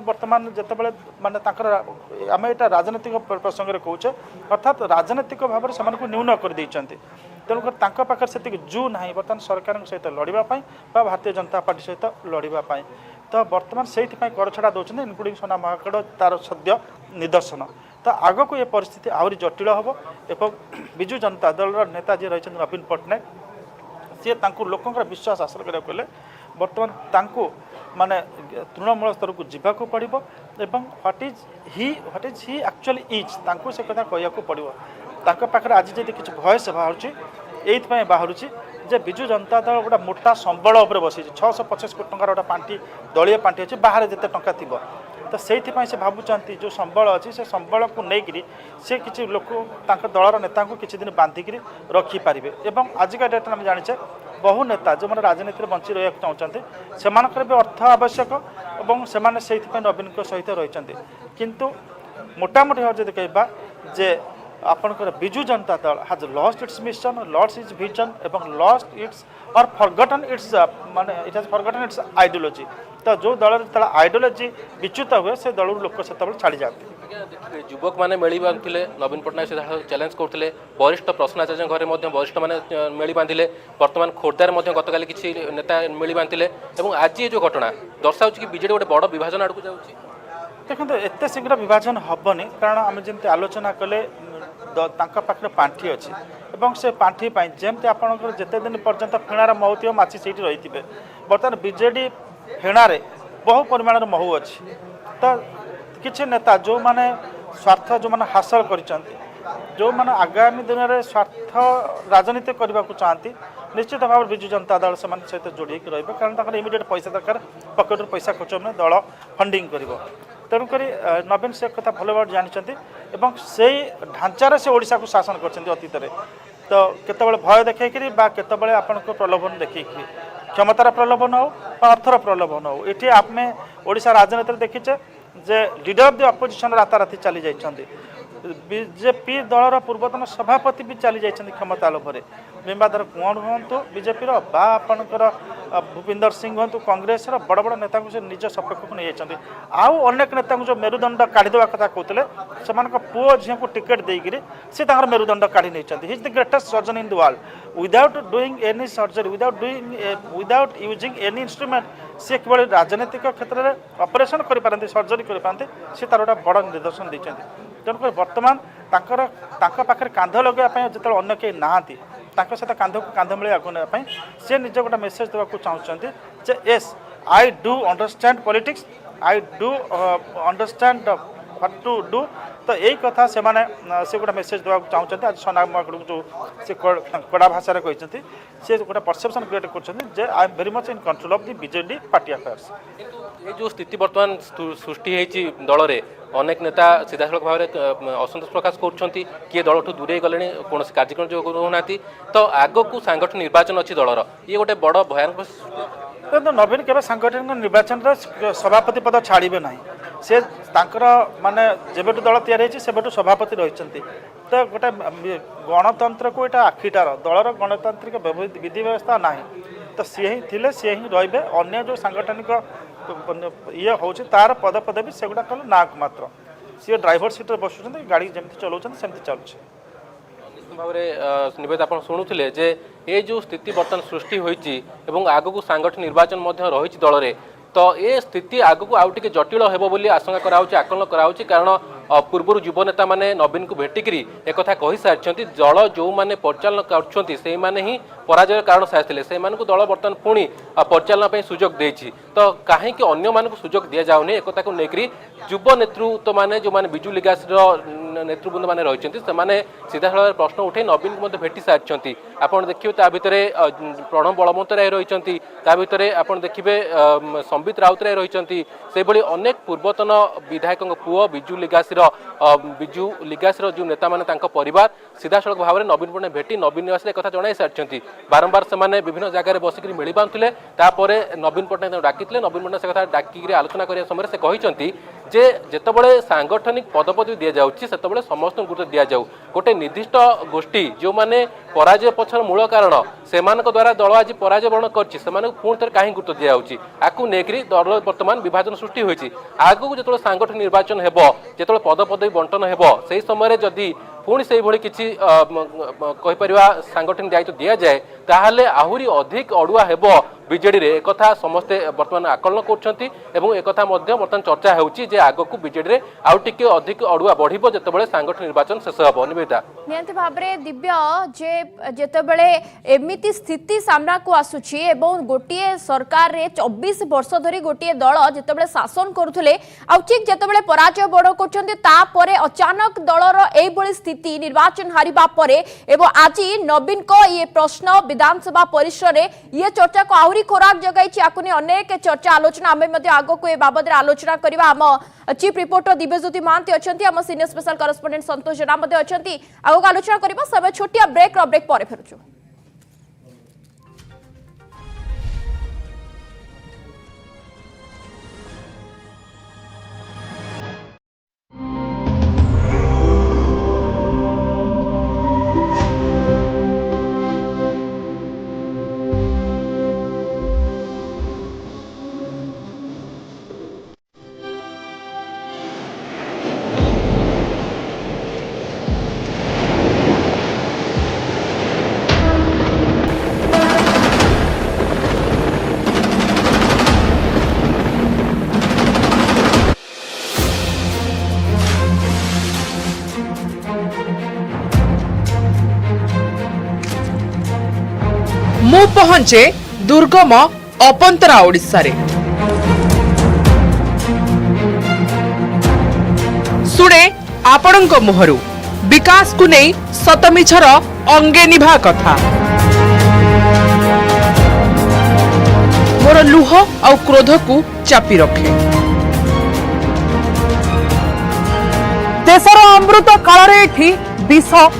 बर्तमान जितेबाला माने आम यहाँ राजनीतिक प्रसंग में कौचे अर्थात राजनीतिक भाव में से न्यून कर तेणुकर पाखे से जू ना बर्तमान सरकार सहित लड़ाई भारतीय जनता पार्टी सहित लड़ाई तो बर्तमान से कर छड़ा दौरान इनक्लूडिंग सोना महाकड़ तार सद्य निदर्शन तो आग को ये परिस्थिति आहरी जटिल हम एवं विजु जनता दल नेता जी रही नवीन पट्टनायक सी लोकंर विश्वास हासिल करने बर्तमान माने तृणमूल स्तर को जीवाक पड़ो एवं what is he actually is से कथा कहूँ पड़ो पाखे आज जब किसी भयस बाहर बाहर जे विजु जनता दल गोटे मोटा संबल उपर बसी 625 कोटी टंकार गोटे पांठी दलीय पांठी अच्छी बाहर जिते टंका थी तो से भावुँच जो संबल अच्छी से संबल को लेकिन सी किसी लोक दलर नेता को किसी दिन बांधिक रखिपारे और आजिका डेट आम जाने बहु नेता जो मैंने राजनीति में बंची रहा चाहते से भी अर्थ आवश्यक और से नवीन सहित रही किंतु मोटामोटी भाव जब कहवा जे आपनकर विजु जनता दल हाज lost its mission lost its vision एवं लॉस्ट इट्स और फॉरगॉटन इट्स माने it has forgotten it's ideology तो जो दल जो आइडियोलॉजी विच्युत हुए से दल लोक से चली जाते युवक मैंने मेली बांधे नवीन पट्टनायक से चैलेंज करते वरिष्ठ प्रसन्न आचार्य घरे वरिष्ठ मैंने मेली बांधे बर्तमान खोर्धार गतकाली किसी नेता मेली बांधे आज ये जो घटना दर्शाऊ कि बीजेडी गोटे बड़ विभाजन आड़ को जाऊँगी देखो एत शीघ्र विभाजन हेनी कारण आम जमी आलोचना कले पाखे पांठी अच्छी और से पांठी जमी आपंकर जिते दिन पर्यंत फेणार महू थी माछी से रही थे बर्तमान बीजेडी फेणार बहु परिमाण महू अच्छी तो किसी नेता जो माने स्वार्थ जो माने हासिल कर जो माने आगामी दिन में स्वार्थ राजनीति करने को चाहती निश्चित भाव विजु जनता दल से सहित जोड़ी रही कारण इमिडिएट पैसा दरकार पकेट पैसा खर्च में दल फंडिंग कर तेणुक नवीन से कथा भल भाव जानते से ढांचार से ओडिशा को शासन कर अतीत तो केतबेले भय देखिए केतबेले आपण प्रलोभन देखिए क्षमतार प्रलोभन हो अर्थर प्रलोभन हो ये आम ओडिशा राजनीति देखीचे जे लीडर ऑफ द अपोजिशन राताराति चली जाइछन्ति बीजेपी दलर पूर्वतन सभापति भी चली जाइछन्ति क्षमता लोभरे बिंबाधर कौन हूँ बीजेपी आपणकर भूपिंदर सिंह हूँ कांग्रेस बड़ बड़ नेता से निज सपक्ष को नहीं जाइछन्ति आउ अनेक नेता जो मेरुदंड काढ़ीदेवा कथा कहते से पुओ झील को टिकेट देकर सी मेरुदंड काढ़ी नहीं he's the greatest surgeon in the world without doing any surgery without using any instrument सी केवल राजनीतिक क्षेत्र में ऑपरेशन करें सर्जरी करें सी तार गोटे बड़ निदर्शन देते तेणुक बर्तमान पाखे कांध लगे जो अन्य कहीं नहांती सहित कांध को कांध मिले आगे नापी सी निज गोटे मेसेज देवा चाहते जे yes I do understand politics I do understand what to do तो यही कथा से गोटे मेसेज देवा चाहते आज सोना जो से कड़ा भाषा कहते सी गोटे परसेप्शन क्रिएट कर I am very much in control of the BJD party affairs ये जो स्थिति बर्तमान सृष्टि होती दल में अनेक नेता सीधासख भाव में असंतोष प्रकाश कर किए दल ठूँ दूरे गले कौन कार्यक्रम जो रोना तो आग को सांगठन निर्वाचन अच्छी दलर ये गोटे बड़ भयानक नवीन के सांगठनिक निर्वाचन सभापति पद छाड़े ना से तांकर माने जेबेटू दल तैयारी होइछि सेबेटू सभापति रहिसंती तो गोटे गणतंत्र को एटा आखिटार दलर गणतांत्रिक विधि व्यवस्था नाही तो सी ही थिले सी ही रहिबे अन्य जो सांगठनिक ये होछि तार पद पदवी सेगुडा कल नाक मात्र सी ड्राइवर सीट बसुछंती गाड़ी जेमति चलाउछंती सेमति चालुछि भाव निवेद आप शुणुले जे ये जो स्थिति बर्तमान सृष्टि होती आग को सांगठनिक निर्वाचन रही दल में तो ये स्थिति आग को आउ टे जटिल हेबो बोली आशंका कराउछि आकलन कराउछि कारण पूर्व युव नेता माने नवीन को भेटिकी एक कही सारी दल जो मैंने परिचालन करछंती से माने ही पराजय कारण साजिले से दल बर्तमान पुणी परिचालन सुजोग देछि तो कहीं अन्य मानक सुजोग दि जाउनी एक को लेकर युव नेतृत्व माने जो माने बिजु लिगासी नेतृवृंद माने रहिसंती से माने सीधा सड़क प्रश्न उठे नवीन को भेटी सारी आपड़ देखिए ता भितरे प्रणव बलवंत राय रहिसंती ता भितरे आपड़ देखिबे संबित राउतराय रहिसंती से भली अनेक पूर्वतन विधायकों पुओ बिजु लिगासी जो नेता माने तांको परिवार सीधा सड़क भाव में नवीन पट्टनायक भेटी नवीन निवास एक जणाई सारी बारंबार से विभिन्न जगह बसिक मिल पाते नवीन पट्टनायक डाकिले नवीन पट्टनायक से कथा डाकिक आलोचना करने समय से कहते जे जेतबळे सांगठनिक पदपदवी दि जाउछि सेतबळे समस्त गुरुत्व दि जाउ गोटे निर्दिष्ट गोष्ठी जो माने पराजय पछर मूल कारण सेमानक द्वारा दल आज पराजय वर्ण करछि सेमानक पुणी थर काहे गुरुत्व दि जाउछि आकु नेकरी दल वर्तमान विभाजन सृष्टि होइछि आगु जेतबळे सांगठनिक निर्वाचन हेबो जेतबळे पदपदवी बंटन हेबो सेही समय जदि पुणी से भली किछि कहि परिबा सांगठनिक दायित्व दि जाए ताहाले आहुरी अधिक अडुआ हेबो बीजेडी रे एकथा समस्ते वर्तमान आकलन करछंती एवं एकथा मध्य वर्तमान चर्चा हेउछि जे आगो को बीजेडी रे आउ टिके अधिक अडुआ बढ़िबो जेतेबेले सांगठनिक निर्वाचन शेष हेबो निवेदा नियंत भाबरे दिव्य जे जेतेबेले एमिति स्थिति सामना को आसुछि एवं गोटिए सरकार रे 24 वर्ष धरी गोटिए दल जेतेबेले शासन करूथले आउ ठीक जेतेबेले पराजय बड़ करछंती ता परे अचानक दलर एई बळी स्थिति निर्वाचन हारिबा परे एवं आज नवीन को ये प्रश्न विधानसभा परिसर रे ये चर्चा को आहुरी खोराक जगाई आकुने अनेक चर्चा आलोचना आम आग को बाबद आलोचना करवा आम चीफ रिपोर्टर दिव्यज्योति महांती अच्छा आम सीनियर स्पेशल करेस्पोंडेंट संतोष जेना आग आलोचना करवा सब छोटिया ब्रेक पर फेरुचु। मु पहुंचे दुर्गम अपंतरा ओडिशा रे सुने आपणक मुहरु विकास को नहीं सतमिछर अंगे निभा कथा मोर लुह और क्रोध को चापी रखे देशर अमृत काल विष और